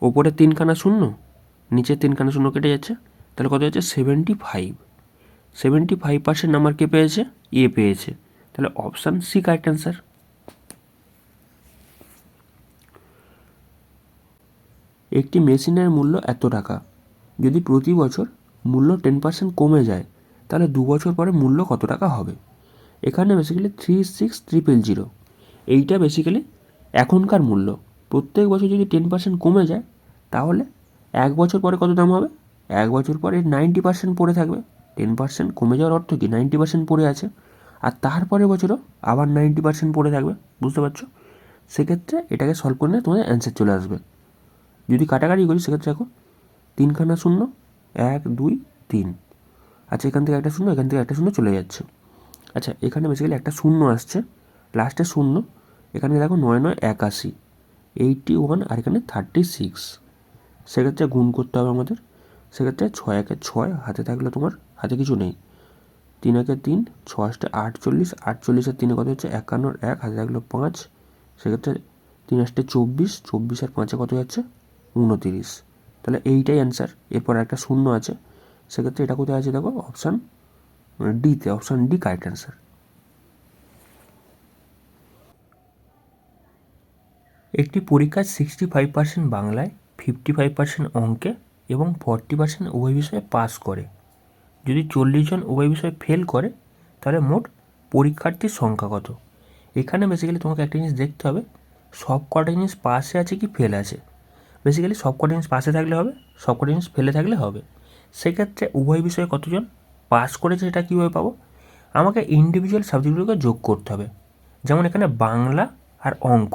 ওপরে 3খানা শূন্য, নিচে 3খানা শূন্য কেটে যাচ্ছে, তাহলে কত হচ্ছে 75। 75% নাম্বার কে পেয়েছে? এ পেয়েছে। তাহলে অপশান সি কারেক্ট অ্যান্সার। একটি মেশিনের মূল্য এত টাকা, যদি প্রতি বছর মূল্য 10% কমে যায়, তাহলে 2 বছর পরে মূল্য কত টাকা হবে? এখানে বেসিক্যালি 36000, এইটা বেসিক্যালি এখনকার মূল্য। প্রত্যেক বছর যদি 10% কমে যায়, তাহলে 1 বছর পরে কত দাম হবে? 1 বছর পরে 90% পড়ে থাকবে। 10% কমে যাওয়ার অর্থ কি? 90% পড়ে আছে, আর তারপরের বছরও আবার 90% পড়ে থাকবে। বুঝতে পারছো? সেক্ষেত্রে এটাকে সলভ করলে তোমাদের অ্যান্সার চলে আসবে। যদি কাটাকাটি করি সেক্ষেত্রে দেখো 3খানা শূন্য, 1 2 3, আচ্ছা এখান থেকে একটা শূন্য, এখান থেকে একটা শূন্য চলে যাচ্ছে। আচ্ছা এখানে বেসিক্যালি একটা শূন্য আসছে, লাস্টে শূন্য, এখানে দেখো 9 9 81, 81, আর এখানে 36, সেক্ষেত্রে গুণ করতে হবে আমাদের। সেক্ষেত্রে 6 1 6, হাতে থাকলে তোমার, হাতে কিছু নেই, 3 1 3, 6 8 48, 48 আর 3 কত হচ্ছে 51 1, হাতে থাকলো 5, সেক্ষেত্রে 3 8 24, 24 আর 5 কত যাচ্ছে 29, তাহলে এইটাই অ্যান্সার। এরপর একটা শূন্য আছে, সেক্ষেত্রে এটা কোথায় আছে দেখো অপশান ডিতে, অপশান ডি কারেক্ট অ্যান্সার। একটি পরীক্ষায় 65% বাংলায়, 55% অঙ্কে এবং 40% উভয় বিষয়ে পাস করে। যদি 40 জন উভয় বিষয়ে ফেল করে, তাহলে মোট পরীক্ষার্থীর সংখ্যা কত? এখানে বেসিক্যালি তোমাকে একটা জিনিস দেখতে হবে, সব কটা জিনিস পাসে আছে কি ফেল আছে। বেসিক্যালি সব কটা জিনিস পাসে থাকলে হবে, সব কটা জিনিস ফেলে থাকলে হবে। সেক্ষেত্রে উভয় বিষয়ে কতজন পাস করেছে সেটা কীভাবে পাবো? আমাকে ইন্ডিভিজুয়াল সাবজেক্টগুলোকে যোগ করতে হবে। যেমন এখানে বাংলা আর অঙ্ক,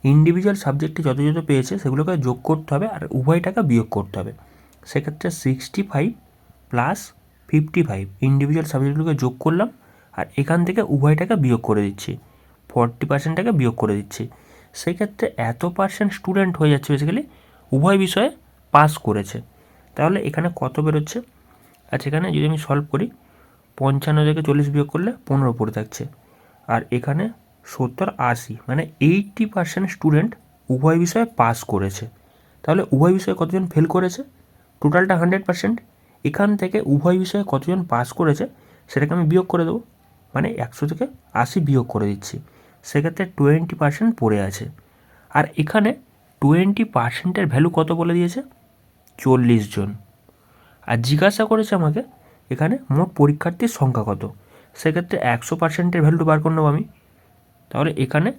ইন্ডিভিজুয়াল সাবজেক্টে যত যত পেয়েছে সেগুলোকে যোগ করতে হবে আর উভয় টাকা বিয়োগ করতে হবে। সেক্ষেত্রে 65 প্লাস 55 ইন্ডিভিজুয়াল সাবজেক্টগুলোকে যোগ করলাম, আর এখান থেকে উভয় টাকা বিয়োগ করে দিচ্ছি, 40% টাকা বিয়োগ করে দিচ্ছি। সেক্ষেত্রে এত পার্সেন্ট স্টুডেন্ট হয়ে যাচ্ছে বেসিক্যালি উভয় বিষয়ে পাস করেছে। তাহলে এখানে কত বেরোচ্ছে? আচ্ছা এখানে যদি আমি সলভ করি, 55 থেকে 40 বিয়োগ করলে 15 পড়ে থাকছে, আর এখানে 70 80, মানে 80% স্টুডেন্ট উভয় বিষয়ে পাস করেছে। তাহলে উভয় বিষয়ে কতজন ফেল করেছে? টোটালটা 100%, এখান থেকে উভয় বিষয়ে কতজন পাস করেছে সেটাকে আমি বিয়োগ করে দেবো, মানে 100 থেকে 80 বিয়োগ করে দিচ্ছি। সেক্ষেত্রে 20% পড়ে আছে, আর এখানে 20%-এর ভ্যালু কত বলে দিয়েছে? 40 জন। আর জিজ্ঞাসা করেছে আমাকে এখানে মোট পরীক্ষার্থীর সংখ্যা কত। সেক্ষেত্রে 100%-এর ভ্যালুটা বার করে নেবো আমি। তাহলে এখানে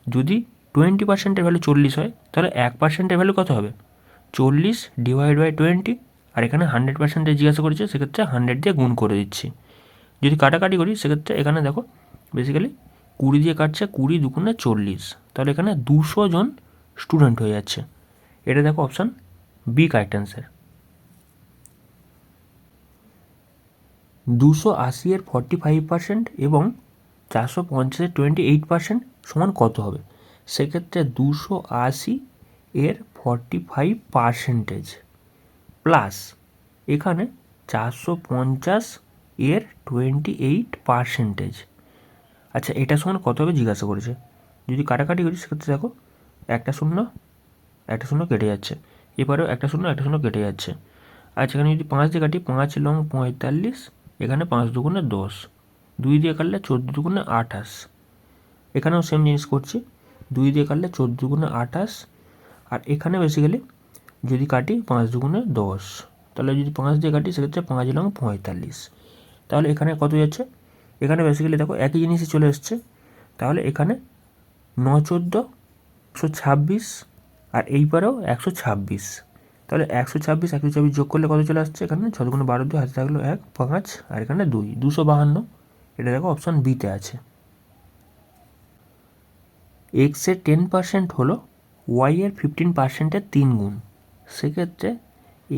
যদি 20%-এর ভ্যালু 40 হয়, তাহলে 1%-এর ভ্যালু কত হবে? 40 ডিভাইড বাই 20, আর এখানে 100%-এর জিজ্ঞাসা করেছে, সেক্ষেত্রে 100 দিয়ে গুণ করে দিচ্ছি। যদি কাটাকাটি করি সেক্ষেত্রে এখানে দেখো বেসিক্যালি 20 দিয়ে কাটছে, 20 দুগুণে 40, তাহলে এখানে 200 জন স্টুডেন্ট হয়ে যাচ্ছে। এটা দেখো অপশান বি কারেক্ট অ্যান্সার। 280 এর 45% এবং 450 এর 28% সমান কত হবে? সেক্ষেত্রে 280 এর 45% প্লাস এখানে 450 এর 28%। আচ্ছা, এটা সমান কত হবে জিজ্ঞাসা করেছে। যদি কাটাকাটি করি সেক্ষেত্রে দেখো একটা শূন্য কেটে যাচ্ছে, এবারেও একটা শূন্য কেটে যাচ্ছে। আচ্ছা, এখানে যদি 5 দিয়ে কাটি, 5 লং 45, এখানে 5 দুগুণে 10, 2 দিয়ে কাটলে 14 দুগুণে 28, এখানেও সেম জিনিস করছি, 2 দিয়ে কাটলে 14 দুগুণে 28, আর এখানে বেসিক্যালি যদি কাটি 5 দুগুণে 10, তাহলে যদি 5 দিয়ে কাটি সেক্ষেত্রে 5 লং 45, তাহলে এখানে কত যাচ্ছে? এখানে বেসিক্যালি দেখো একই জিনিসই চলে এসছে, তাহলে এখানে 9 14 126, আর এইবারেও 126, তাহলে 126 যোগ করলে কত চলে আসছে? এখানে 6 দুগুণে 12 দিয়ে হাতে থাকলো 1 5, আর এখানে 2 252। এটা দেখো অপশান বিতে আছে। এক্স এর 10% হলো ওয়াই এর 15%-এর 3 গুণ। সেক্ষেত্রে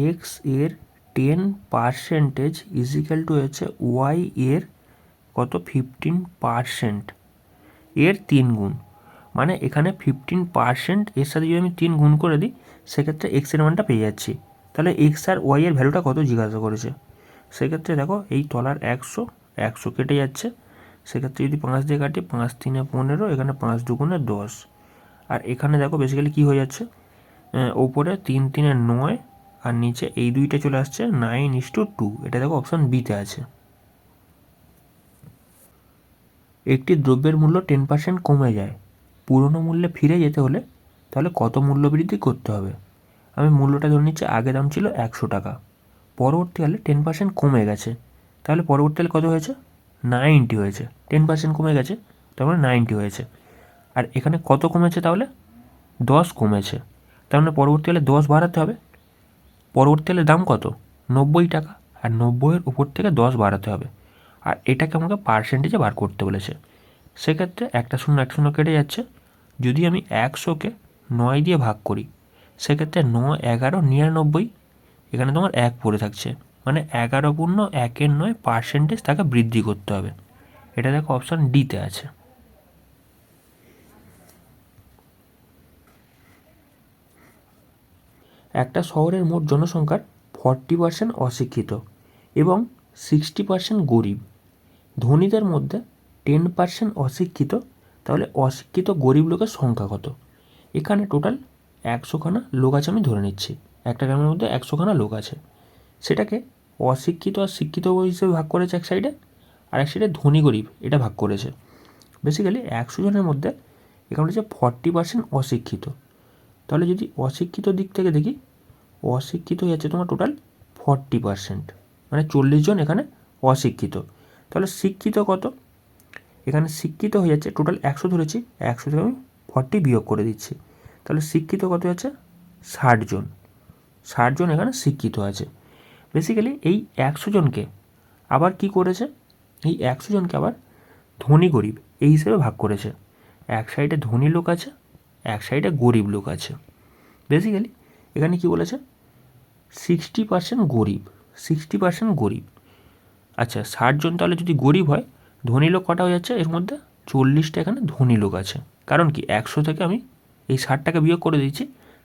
এক্স এর 10% ইজিক্যাল টু হচ্ছে ওয়াই এর কত? 15% এর 3 গুণ। মানে এখানে 15% এর সাথে যদি আমি 3 গুণ করে দিই সেক্ষেত্রে এক্স এর মানটা পেয়ে যাচ্ছি। তাহলে এক্স আর ওয়াই এর ভ্যালুটা কত জিজ্ঞাসা করেছে। সেক্ষেত্রে দেখো এই তলার 100 কেটে যাচ্ছে, সেক্ষেত্রে যদি 5 দিয়ে কাটি, 5 3 15, এখানে 5 দুগুণে 10, আর এখানে দেখো বেসিক্যালি কী হয়ে যাচ্ছে, ওপরে 3 3 9, আর নিচে এই দুইটা চলে আসছে 9:2। এটা দেখো অপশান বিতে আছে। একটি দ্রব্যের মূল্য 10% কমে যায়, পুরনো মূল্যে ফিরে যেতে হলে তাহলে কত মূল্য বৃদ্ধি করতে হবে? আমি মূল্যটা ধরে নিচ্ছি, আগে দাম ছিল 100 টাকা, পরবর্তীকালে 10% কমে গেছে, তাহলে পরবর্তীকালে কত হয়েছে? 90 হয়েছে। 10% কমে গেছে, তারপরে 90 হয়েছে। আর এখানে কত কমেছে? তাহলে 10 কমেছে, তার মানে পরবর্তীকালে 10 বাড়াতে হবে। পরবর্তীকালে দাম কত? 90 টাকা, আর 90-এর উপর থেকে 10 বাড়াতে হবে, আর এটাকে আমাকে পার্সেন্টেজে বার করতে বলেছে। সেক্ষেত্রে একটা শূন্য কেটে যাচ্ছে। যদি আমি 100-কে 9 দিয়ে ভাগ করি সেক্ষেত্রে 9 11 99, এখানে তোমার 1 পড়ে থাকছে, মানে 11.1/9 তাকে বৃদ্ধি করতে হবে। এটা দেখো অপশান ডিতে আছে। একটা শহরের মোট জনসংখ্যার 40% অশিক্ষিত এবং 60% গরিব। ধনীদের মধ্যে 10% অশিক্ষিত, তাহলে অশিক্ষিত গরিব লোকের সংখ্যা কত? এখানে টোটাল 100খানা লোক আছে আমি ধরে নিচ্ছি, একটা গ্রামের মধ্যে 100খানা লোক আছে। সেটাকে অশিক্ষিত আর শিক্ষিত হিসেবে ভাগ করেছে এক সাইডে, আর এক সাইডে ধনী গরিব এটা ভাগ করেছে। বেসিক্যালি 100 জনের মধ্যে এখানে হচ্ছে 40% অশিক্ষিত, তাহলে যদি অশিক্ষিত দিক থেকে দেখি, অশিক্ষিত হয়ে যাচ্ছে তোমার টোটাল 40%, মানে 40 জন এখানে অশিক্ষিত। তাহলে শিক্ষিত কত? এখানে শিক্ষিত হয়ে যাচ্ছে টোটাল 100 ধরেছি, 100 থেকে আমি 40 বিয়োগ করে দিচ্ছি, তাহলে শিক্ষিত কত হচ্ছে? 60 জন। 60 জন এখানে শিক্ষিত আছে। বেসিক্যালি এই 100 জনকে আবার কি করেছে, এই 100 জনকে আবার ধনী গরিব এই হিসেবে ভাগ করেছে। এক সাইডে ধনী লোক আছে, এক সাইডে গরিব লোক আছে। বেসিক্যালি এখানে কি বলেছে? 60% গরিব, 60% গরিব। আচ্ছা, 60 জন তাহলে যদি গরিব হয়, ধনী লোক কটা হয়ে যাচ্ছে? এর মধ্যে 40টা এখানে ধনী লোক আছে। কারণ কি 100 থেকে আমি এই 60টাকে বিয়োগ করে দিচ্ছি,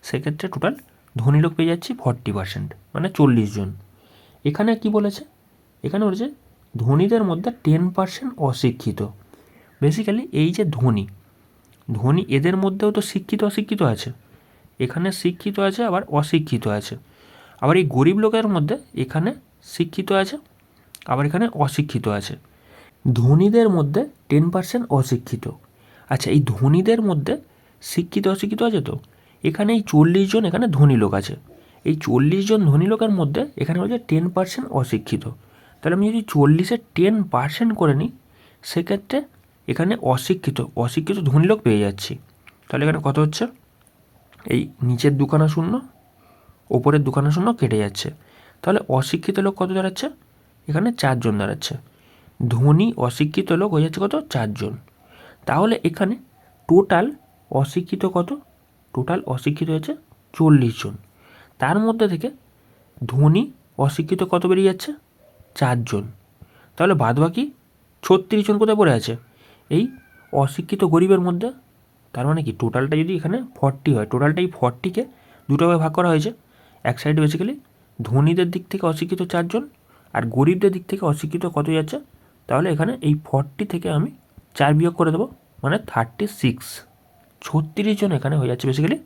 সেক্ষেত্রে টোটাল ধনী লোক পেয়ে যাচ্ছি 40%, মানে 40 জন। এখানে কি বলেছে? এখানে বলেছে ধনীদের মধ্যে 10% অশিক্ষিত। বেসিক্যালি এই যে ধনী এদের মধ্যেও তো শিক্ষিত অশিক্ষিত আছে, এখানে শিক্ষিত আছে আবার অশিক্ষিত আছে। আবার এই গরিব লোকের মধ্যে এখানে শিক্ষিত আছে, আবার এখানে অশিক্ষিত আছে। ধনীদের মধ্যে 10% অশিক্ষিত। আচ্ছা, এই ধনীদের মধ্যে শিক্ষিত অশিক্ষিত আছে, তো এখানে এই 40 জন এখানে ধনী লোক আছে। এই 40 জন ধনী লোকের মধ্যে এখানে হচ্ছে 10% অশিক্ষিত। তাহলে আমি যদি 40-এর 10% করে নিই সেক্ষেত্রে এখানে অশিক্ষিত ধনী লোক পেয়ে যাচ্ছি। তাহলে এখানে কত হচ্ছে? এই নিচের দুখানা শূন্য, ওপরের দুখানা শূন্য কেটে যাচ্ছে, তাহলে অশিক্ষিত লোক কত দাঁড়াচ্ছে? এখানে 4 জন দাঁড়াচ্ছে। ধনী অশিক্ষিত লোক হয়ে যাচ্ছে কত? 4 জন। তাহলে এখানে টোটাল অশিক্ষিত কত? টোটাল অশিক্ষিত হচ্ছে 40 জন। তার মধ্যে থেকে ধনী অশিক্ষিত কত বেরিয়ে যাচ্ছে? 4 জন। তাহলে বাদবাকি 36 জন কোথায় পড়ে আছে? এই অশিক্ষিত গরিবের মধ্যে। তার মানে কি টোটালটা যদি এখানে 40 হয়, টোটালটা এই 40কে দুটো ভাগে ভাগ করা হয়েছে। এক সাইডে বেসিক্যালি ধনীদের দিক থেকে অশিক্ষিত 4 জন আর গরিবদের দিক থেকে অশিক্ষিত কত যাচ্ছে? তাহলে এখানে এই 40 থেকে আমি 4 বিয়োগ করে দেবো, মানে 36। 36 জন এখানে হয়ে যাচ্ছে বেসিক্যালি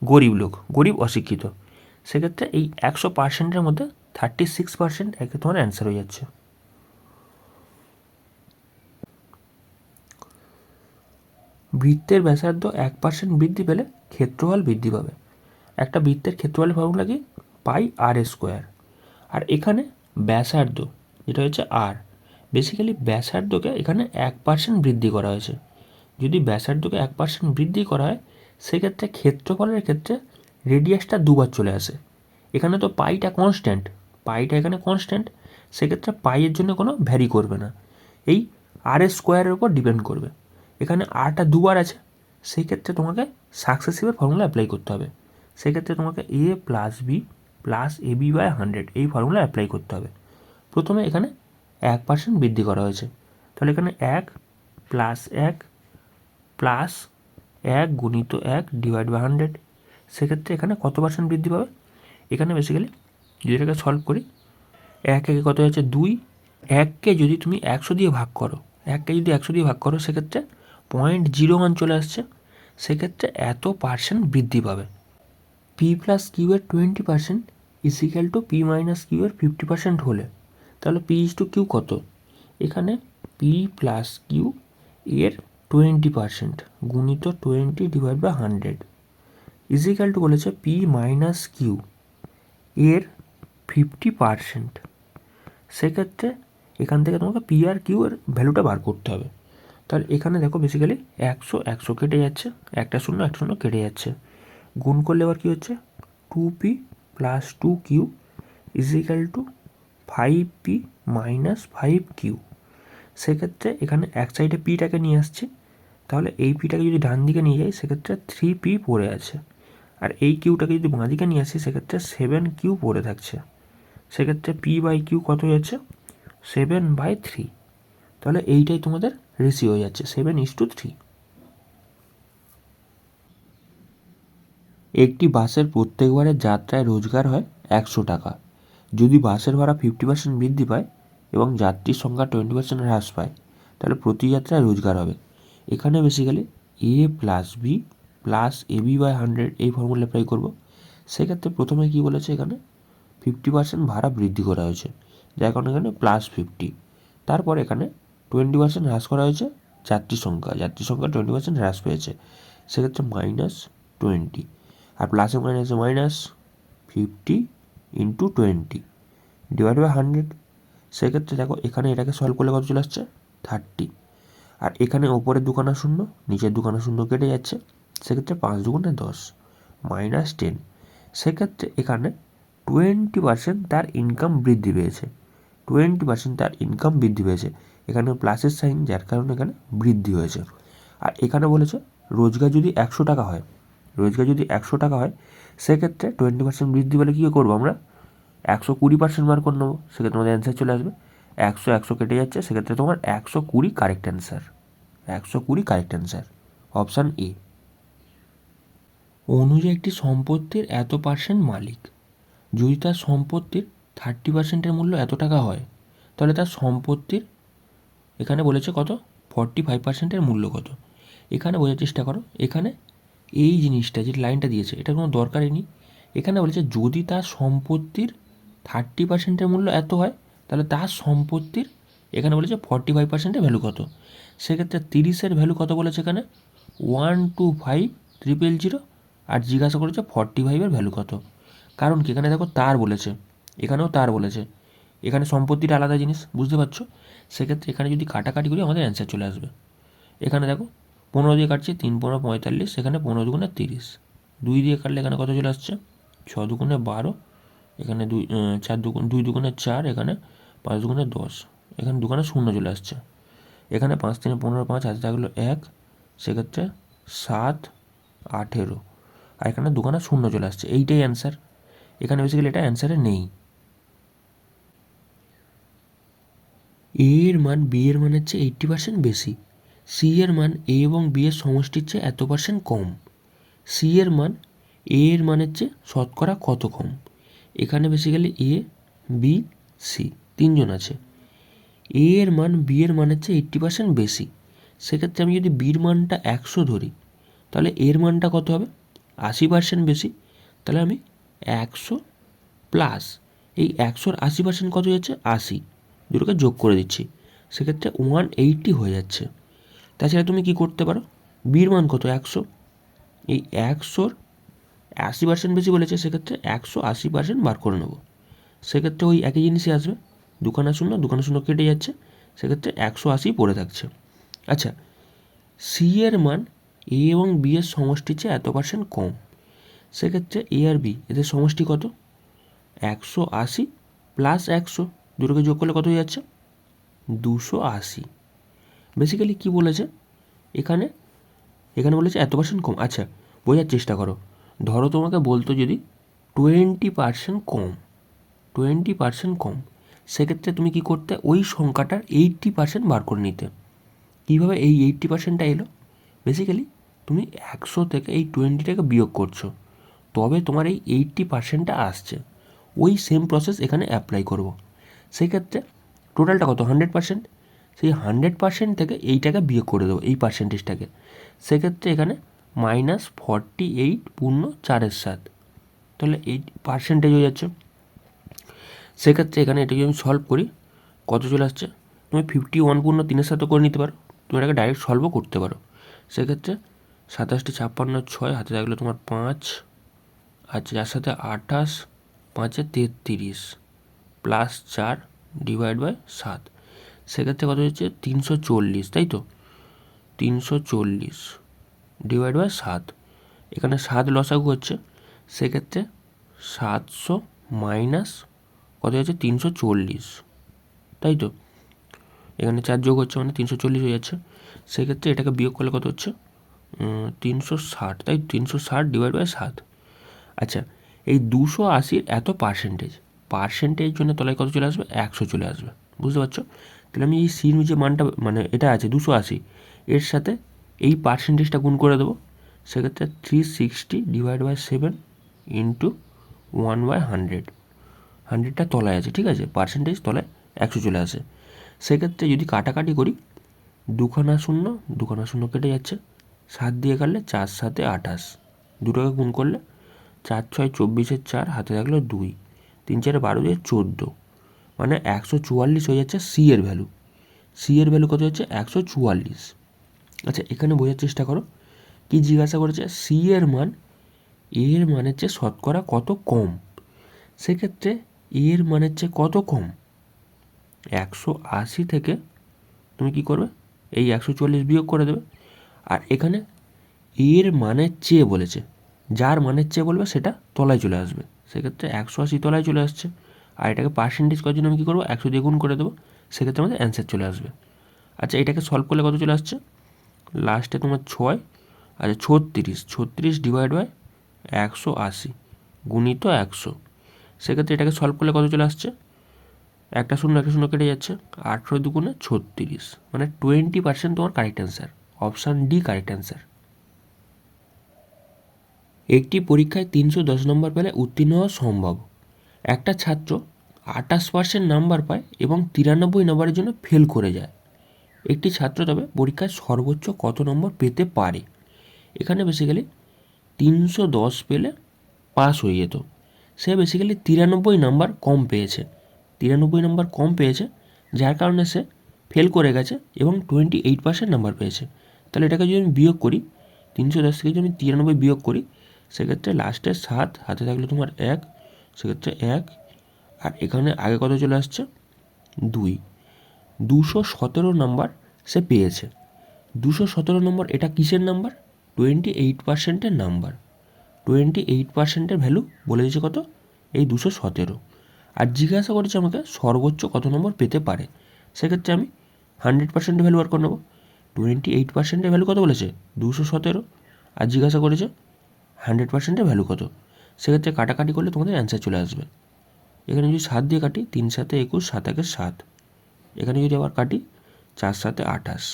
গরিব লোক, গরিব অশিক্ষিত। সেক্ষেত্রে এই 100%-এর মধ্যে 36% একে তোমার অ্যান্সার হয়ে যাচ্ছে। বৃত্তের ব্যাসার্ধ 1% বৃদ্ধি পেলে ক্ষেত্রফল বৃদ্ধি পাবে। একটা বৃত্তের ক্ষেত্রফলের ফর্মুলা কি? পাই আর স্কোয়ার। আর এখানে ব্যাসার্ধ যেটা হচ্ছে আর, বেসিক্যালি ব্যাসার্ধকে এখানে 1% বৃদ্ধি করা হয়েছে। যদি ব্যাসার্ধকে 1% বৃদ্ধি করা হয় সেক্ষেত্রে ক্ষেত্রফলের ক্ষেত্রে রেডিয়াসটা দুবার চলে আসে। এখানে তো পাইটা কনস্ট্যান্ট, পাইটা এখানে কনস্ট্যান্ট, সেক্ষেত্রে পাইয়ের জন্য কোনো ভ্যারি করবে না, এই আর স্কোয়ারের উপর ডিপেন্ড করবে। এখানে আরটা দুবার আছে, সেই ক্ষেত্রে তোমাকে সাকসেসিভের ফর্মুলা অ্যাপ্লাই করতে হবে। সেক্ষেত্রে তোমাকে a plus B plus ab by 100 এই ফর্মুলা অ্যাপ্লাই করতে হবে। প্রথমে এখানে 1% বৃদ্ধি করা হয়েছে, তাহলে এখানে 1 প্লাস 1 প্লাস 1 গুণিত 1 ডিভাইড বাই 100। সেক্ষেত্রে এখানে কত পার্সেন্ট বৃদ্ধি পাবে? এখানে বেসিক্যালি যদি এটাকে সলভ করি, 1 একে কত হচ্ছে 2, 1কে যদি তুমি 100 দিয়ে ভাগ করো, 1কে যদি 100 দিয়ে ভাগ করো সেক্ষেত্রে 0.01 চলে আসছে। সেক্ষেত্রে এত পার্সেন্ট বৃদ্ধি পাবে। পি প্লাস কিউ এর 20% is equal to P minus Q এর 50% হলে তাহলে পি ইজ টু কিউ কত? এখানে পি প্লাস কিউ এর 20% গুণিত 20 ডিভাইড বাই 100 ইজিক্যাল টু বলেছে পি মাইনাস কিউ এর 50%। সেক্ষেত্রে এখান থেকে তোমাকে পি আর কিউ এর ভ্যালুটা বার করতে হবে। তাহলে এখানে দেখো বেসিক্যালি 100 কেটে যাচ্ছে, একটা শূন্য কেটে যাচ্ছে, গুণ করলে এবার কী হচ্ছে 2p plus 2q is equal two 5p minus 5q। সেক্ষেত্রে এখানে এক সাইডে পিটাকে নিয়ে আসছি, তাহলে এই পিটাকে যদি ডান দিকে নিয়ে যাই সেক্ষেত্রে 3p পড়ে আছে, আর এই কিউটাকে যদি বাঁ দিকে নিয়ে আসি সেক্ষেত্রে 7q পড়ে থাকছে। সেক্ষেত্রে p বাই কিউ কত হয়ে যাচ্ছে? 7/3। তাহলে এইটাই তোমাদের রেশিও হয়ে যাচ্ছে 7:3। একটি বাসের প্রত্যেকবারের যাত্রায় রোজগার হয় 100 টাকা। যদি বাসের ভাড়া 50% বৃদ্ধি পায় এবং যাত্রীর সংখ্যা 20% হ্রাস পায় তাহলে প্রতি যাত্রায় রোজগার হবে। এখানে basically a plus B plus ab by 100 এই ফর্মুলা অ্যাপ্লাই করবো। সেক্ষেত্রে প্রথমে কি বলেছে, এখানে 50% ভাড়া বৃদ্ধি করা হয়েছে যার কারণে এখানে +50। তারপর এখানে 20% হ্রাস করা হয়েছে যাত্রীর সংখ্যা 20% হ্রাস পেয়েছে, সেক্ষেত্রে -20। আর প্লাসে মাইনাসে -50 ইন্টু 20 ডিভাইড বাই 100। সেক্ষেত্রে দেখো এখানে এটাকে সলভ করলে কত চলে আসছে 30। আর এখানে ওপরের দুখানা শূন্য নিচের দুখানা শূন্য কেটে যাচ্ছে, সেক্ষেত্রে 5 দুগুণে 10 -10। সেক্ষেত্রে এখানে 20% তার ইনকাম বৃদ্ধি পেয়েছে, 20% তার ইনকাম বৃদ্ধি পেয়েছে। এখানে প্লাসের সাইন যার কারণে এখানে বৃদ্ধি হয়েছে। আর এখানে বলেছে রোজগার যদি 100 টাকা হয়, রোজগার যদি 100 টাকা হয় সেক্ষেত্রে 20% বৃদ্ধি পেলে কী করবো আমরা 120% বার করে নেবো, সেক্ষেত্রে তোমাদের অ্যান্সার চলে আসবে 100 কেটে যাচ্ছে, সেক্ষেত্রে তোমার 120 correct answer, 120 correct answer, option A. Anuj একটি সম্পত্তির এত পার্সেন্ট মালিক, যদি তার সম্পত্তির 30%-এর মূল্য এত টাকা হয় তাহলে তার সম্পত্তির এখানে বলেছে কত 45%-এর মূল্য কত। এখানে বোঝার চেষ্টা করো, এখানে এই জিনিসটা যে লাইনটা দিয়েছে এটা কোনো দরকারই নেই। এখানে বলেছে যদি তার সম্পত্তির 30%-এর মূল্য এত হয় তাহলে তার সম্পত্তির এখানে বলেছে 45%-এর ভ্যালু কত। সেক্ষেত্রে 30-এর ভ্যালু কত বলেছে এখানে 125,000, আর জিজ্ঞাসা করেছে 45-এর ভ্যালু কত। কারণ কি এখানে দেখো তার বলেছে, এখানেও তার বলেছে, এখানে সম্পত্তিটা আলাদা জিনিস, বুঝতে পারছো। সেক্ষেত্রে এখানে যদি কাটাকাটি করি আমাদের অ্যান্সার চলে আসবে। এখানে দেখো 15 দিয়ে কাটছে 3 × 15 = 45, এখানে 15 × 2 = 30, 2 দিয়ে কাটলে এখানে কত চলে আসছে 6 × 2 = 12, এখানে 2 2 × 2 = 4, এখানে 5 × 2 = 10, এখানে দুখানে শূন্য চলে আসছে। এখানে 5 × 3 = 15, 5 হাতে থাকলো 1, সেক্ষেত্রে 7, 18, আর এখানে দুখানা শূন্য চলে আসছে, এইটাই অ্যান্সার। এখানে বেসিক্যালি এটা অ্যান্সারে নেই। এ এর মান বি এর মানের চেয়ে 80% বেশি, সি এর মান এ এবং বি এর সমষ্টির চেয়ে এত % কম, সি এর মান এ এর মানের চেয়ে শতকরা কত কম। এখানে বেসিক্যালি এ, বি, সি তিনজন আছে। এ এর মান বি এর মানের চেয়ে 80% বেশি, সেক্ষেত্রে আমি যদি বির মানটা 100 ধরি, তাহলে এর মানটা কত হবে? 80% বেশি। তাহলে আমি 100 প্লাস এই 100-র 80% কত যাচ্ছে? 80, দুটোকে যোগ করে দিচ্ছি, সেক্ষেত্রে 180 হয়ে যাচ্ছে। তাছাড়া তুমি কি করতে পারো, বির মান কত? 100, এই 100-র 80% বেশি বলেছে, সেক্ষেত্রে 180% বার করে নেব। সেক্ষেত্রে ওই একই জিনিসই আসবে, দুখানা শূন্য কেটে যাচ্ছে, সেক্ষেত্রে 180 পড়ে থাকছে। আচ্ছা, সি এর মান এ এবং বি এর সমষ্টির চেয়ে এত % কম, সেক্ষেত্রে এ আর বি এদের সমষ্টি কত? 180 প্লাস 100, দুটোকে যোগ করলে কত হয়ে যাচ্ছে? 280। বেসিক্যালি কী বলেছে এখানে? এখানে বলেছে এত % কম। আচ্ছা, বোঝার চেষ্টা করো। ধরো তোমাকে বলতো যদি 20% কম, 20% কম, সেক্ষেত্রে তুমি কি করতে? ওই সংখ্যাটার 80% বার করে নিতে। কীভাবে এই 80%টা এলো? বেসিক্যালি তুমি 100 থেকে এই 20টাকে বিয়োগ করছো, তবে তোমার এই 80%টা আসছে। ওই সেম প্রসেস এখানে অ্যাপ্লাই করব। সেক্ষেত্রে টোটালটা কত? 100%। সেই 100% থেকে এইটাকে বিয়োগ করে দেবো, এই পার্সেন্টেজটাকে। সেক্ষেত্রে এখানে -48 পূর্ণ 4/7, তাহলে 8% হয়ে যাচ্ছে। সেক্ষেত্রে এখানে এটা যদি আমি সলভ করি, কত চলে আসছে? তুমি 51 পূর্ণ 3/7 করে নিতে পারো, তুমি এটাকে ডাইরেক্ট সলভও করতে পারো। সেক্ষেত্রে 27, 56, 6 হাতে থাকলে তোমার 5, আচ্ছা যার সাথে 28, 5-এ 33 প্লাস 4 ডিভাইড বাই 7, সেক্ষেত্রে কত হচ্ছে? 340, তাই তো? 340 ডিভাইড বাই 7, এখানে 7 লসাগু হচ্ছে, সেক্ষেত্রে 700 মাইনাস কত হচ্ছে? 340, তাই তো? এখানে 4 যোগ হচ্ছে মানে 340 হয়ে যাচ্ছে। সেক্ষেত্রে এটাকে বিয়োগ করলে কত হচ্ছে? 360, তাই 360 ডিভাইড বাই 7। আচ্ছা, এই 280-র এত পার্সেন্টেজ জন্য তলায় কত চলে আসবে? 100 চলে আসবে, বুঝতে পারছো? তাহলে আমি এই সির যে মানটা মানে এটা আছে 280, এর সাথে এই পার্সেন্টেজটা গুণ করে দেবো। সেক্ষেত্রে 360 ডিভাইড বাই 7 ইন্টু 1/100, 100টা তলায় আছে, ঠিক আছে? পার্সেন্টেজ তলায় 100 চলে আসে। সেক্ষেত্রে যদি কাটাকাটি করি, দুখানা শূন্য কেটে যাচ্ছে, 7 দিয়ে কাটলে 4 7-এ 28, দুটোকে গুণ করলে 4 6 24-এর 4 হাতে থাকলো 2, 3 4 12 দিয়ে 14, মানে 144 হয়ে যাচ্ছে সি এর ভ্যালু। সি এর ভ্যালু কত হচ্ছে? 144। আচ্ছা, এখানে বোঝার চেষ্টা করো, কি জিজ্ঞাসা করেছে? সি এর মান এ এর মানের চেয়ে শতকরা কত কম। সেক্ষেত্রে এ এর মানের চেয়ে কত কম? 180 থেকে তুমি কি করবে? এই 144 বিয়োগ করে দেবে। আর এখানে এর মানের চেয়ে বলেছে, যার মানের চেয়ে বলবে সেটা তলায় চলে আসবে। সেক্ষেত্রে 180 তলায় চলে আসছে, আর এটাকে পার্সেন্টেজ করার জন্য আমি কী করবো? 100 দিয়ে গুণ করে দেবো, সেক্ষেত্রে আমাদের অ্যান্সার চলে আসবে। আচ্ছা, এটাকে সলভ করলে কত চলে আসছে? লাস্টে তোমার 6, আচ্ছা 36 ডিভাইড বাই 180 গুণিত 100, সেক্ষেত্রে এটাকে সলভ করলে কত চলে আসছে? একটা শূন্য কেটে যাচ্ছে, 18 দুগুণে 36, মানে 20% তোমার correct answer. Option D correct answer. একটি পরীক্ষায় 310 নম্বর পেলে উত্তীর্ণ হওয়া সম্ভব। একটা ছাত্র 28% নাম্বার পায় এবং 93 নম্বরের জন্য ফেল করে যায়। একটি ছাত্র তবে পরীক্ষায় সর্বোচ্চ কত নম্বর পেতে পারে? এখানে বেসিক্যালি 310 পেলে পাস হয়ে যেত, সে বেসিক্যালি 93 নাম্বার কম পেয়েছে। 93 নাম্বার কম পেয়েছে, যার কারণে সে ফেল করে গেছে এবং 28% নাম্বার পেয়েছে। তাহলে এটাকে যদি আমি বিয়োগ করি, 310 থেকে যদি আমি 93 বিয়োগ করি, সেক্ষেত্রে লাস্টে 7 হাতে থাকলে তোমার 1, সেক্ষেত্রে 1, আর এখানে আগে কত চলে আসছে? 2, 217 নাম্বার সে পেয়েছে। 217 নম্বর এটা কিসের নাম্বার? 28%-এর নাম্বার। 28%-এর ভ্যালু বলে দিয়েছে কত? এই 217। আর জিজ্ঞাসা করেছে আমাকে সর্বোচ্চ কত নম্বর পেতে পারে। সেক্ষেত্রে আমি 100% ভ্যালু বার করে নেবো। 28%-এর ভ্যালু কত বলেছে? 217। আর জিজ্ঞাসা করেছে 100%-এর ভ্যালু কত। সেক্ষেত্রে কাটাকাটি করলে তোমাদের অ্যান্সার চলে আসবে। এখানে যদি 7 দিয়ে কাটি, 3 7 21, 7 1 7। এখানে যদি আবার কাটি 4 7 28,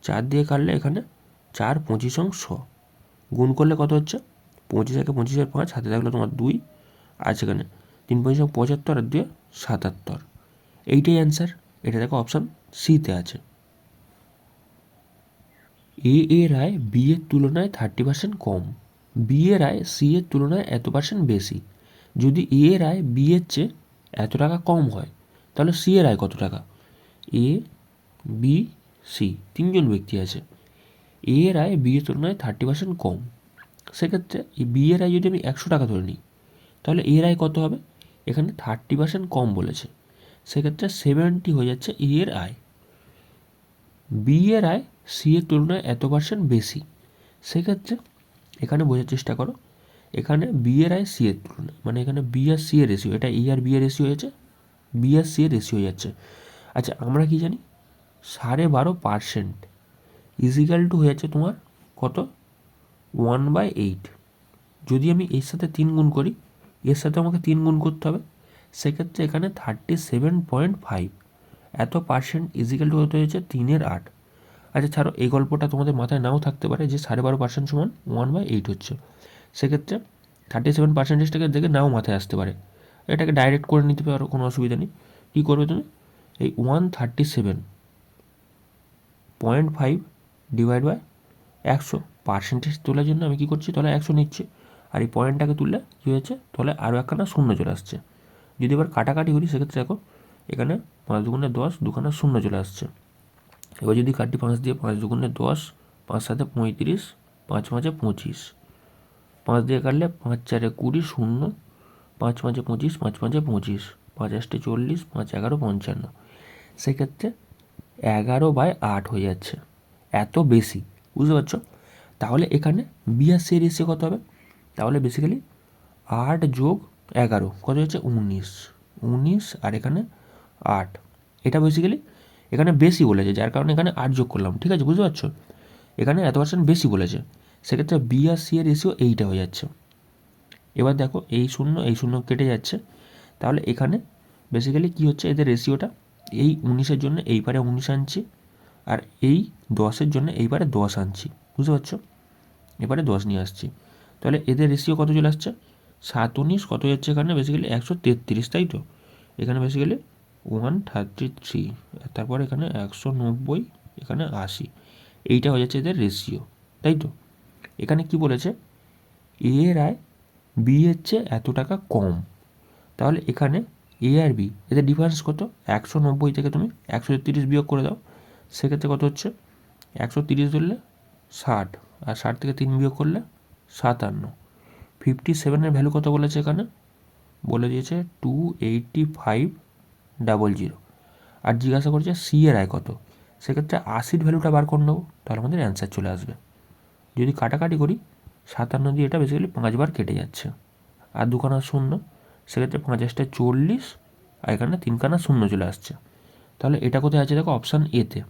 4 দিয়ে কাটলে এখানে 4 25 100। গুণ করলে কত হচ্ছে? 25 একে 25 আর 5, হাতে থাকলে তোমার 2 আর সেখানে 3 25 75 আর 2 77। এইটাই অ্যান্সার। এটা দেখো অপশান সিতে আছে। এর আয় বি এর তুলনায় 30% কম, বি এর আয় সি এর তুলনায় এত % বেশি। যদি এ এর আয় বি এর চেয়ে এত টাকা কম হয়, তাহলে সি এর আয় কত টাকা? এ, বি, সি, তিনজন ব্যক্তি আছে। এ এর আয় বি এর তুলনায় 30% কম। সেক্ষেত্রে এই বি এর আয় যদি আমি 100 টাকা ধরে নিই, তাহলে এর আয় কত হবে? এখানে 30% কম বলেছে, সেক্ষেত্রে 70 হয়ে যাচ্ছে এ এর আয়। বি এর আয় সি এর তুলনায় এত % বেশি। সেক্ষেত্রে এখানে বোঝার চেষ্টা করো, এখানে বি এর আয় সি এর তুলনায়, মানে এখানে বি আর সি এর রেশিও, এটা এ আর বি এর রেশিও হয়েছে, বি আর সি এর রেশিও হয়ে যাচ্ছে। আচ্ছা, আমরা কি জানি 12.5% ইজিক্যাল টু হয়ে যাচ্ছে তোমার কত? 1/8। যদি আমি এর সাথে 3 গুণ করি, এর সাথে আমাকে 3 গুণ করতে হবে, সেক্ষেত্রে এখানে 37.5 এত % ইজিক্যাল টু হতে হয়েছে 3/8। আচ্ছা ছাড়ো, এই গল্পটা তোমাদের মাথায় নাও থাকতে পারে যে 12.5% সমান 1/8 হচ্ছে। সেক্ষেত্রে 37%টাকে দেখে নাও মাথায় আসতে পারে, এটাকে ডাইরেক্ট করে নিতে পারো, কোনো অসুবিধা নেই। কী করবে তুমি? এই 137.5 ডিভাইড বাই 100, পার্সেন্টেজ তোলার জন্য আমি কী করছি? তাহলে 100 নিচ্ছি, আর এই পয়েন্টটাকে তুললে কী হয়েছে? তাহলে আরও একখানা শূন্য চলে আসছে। যদি এবার কাটাকাটি করি, সেক্ষেত্রে দেখো এখানে 5 দুগুণে 10, দুখানা শূন্য চলে আসছে। এবার যদি কাটি 5 দিয়ে, 5 দুগুণে 10, 5 7 35, 5 5 25, 5 দিয়ে কাটলে 5 4 20, 0, 5 5 25, 5 5 25, 5 8 40, 5 11 55। সেক্ষেত্রে 11/8 হয়ে যাচ্ছে, এত বেশি। বুঝতে পারছো? তাহলে এখানে বি আর সি এর রেশিও কত হবে? তাহলে বেসিক্যালি 8 যোগ 11 কত হচ্ছে? 19, 19 আর এখানে 8। এটা বেসিক্যালি এখানে বেশি বলেছে, যার কারণে এখানে 8 যোগ করলাম। ঠিক আছে, বুঝতে পারছো? এখানে এত % বেশি বলেছে, সেক্ষেত্রে বি আর সি এর রেশিও এইটা হয়ে যাচ্ছে। এবার দেখো এই শূন্য কেটে যাচ্ছে, তাহলে এখানে বেসিক্যালি কী হচ্ছে? এদের রেশিওটা এই 19-এর জন্য এই পারে 19 আনছি, আর এই 10-এর জন্য এই পারে 10 আনছি। বুঝতে পারছো? এবারে 10 নিয়ে আসছি, তাহলে এদের রেশিও কত চলে আসছে? 7 19 কত যাচ্ছে এখানে? বেসিক্যালি 133, তাই তো? এখানে বেসিক্যালি 133, তারপর এখানে 190, এখানে 80। এইটা হয়ে যাচ্ছে এদের রেশিও, তাই তো? এখানে কি বলেছে? এ এর আয় বি এর চেয়ে এত টাকা কম। তাহলে এখানে এ আর বি এদের ডিফারেন্স কত? 190 থেকে তুমি 133 বিয়োগ করে দাও, সেক্ষেত্রে কত হচ্ছে? 130 ধরলে 60, আর 60 থেকে 3 বিয়োগ করলে 57। 57-এর ভ্যালু কত বলেছে এখানে? বলে দিয়েছে 28500। আর জিজ্ঞাসা করছে সি এর আয় কত। সেক্ষেত্রে 80-র ভ্যালুটা বার করে নেবো, তাহলে আমাদের অ্যান্সার চলে আসবে। যদি কাটাকাটি করি, 57 দিয়ে এটা বেসিক্যালি 5 বার কেটে যাচ্ছে, আর দুখানা শূন্য, সেক্ষেত্রে 5 8 40, আর এখানে 3খানা শূন্য চলে আসছে। তাহলে এটা কোথায় আছে? দেখো অপশান এতে।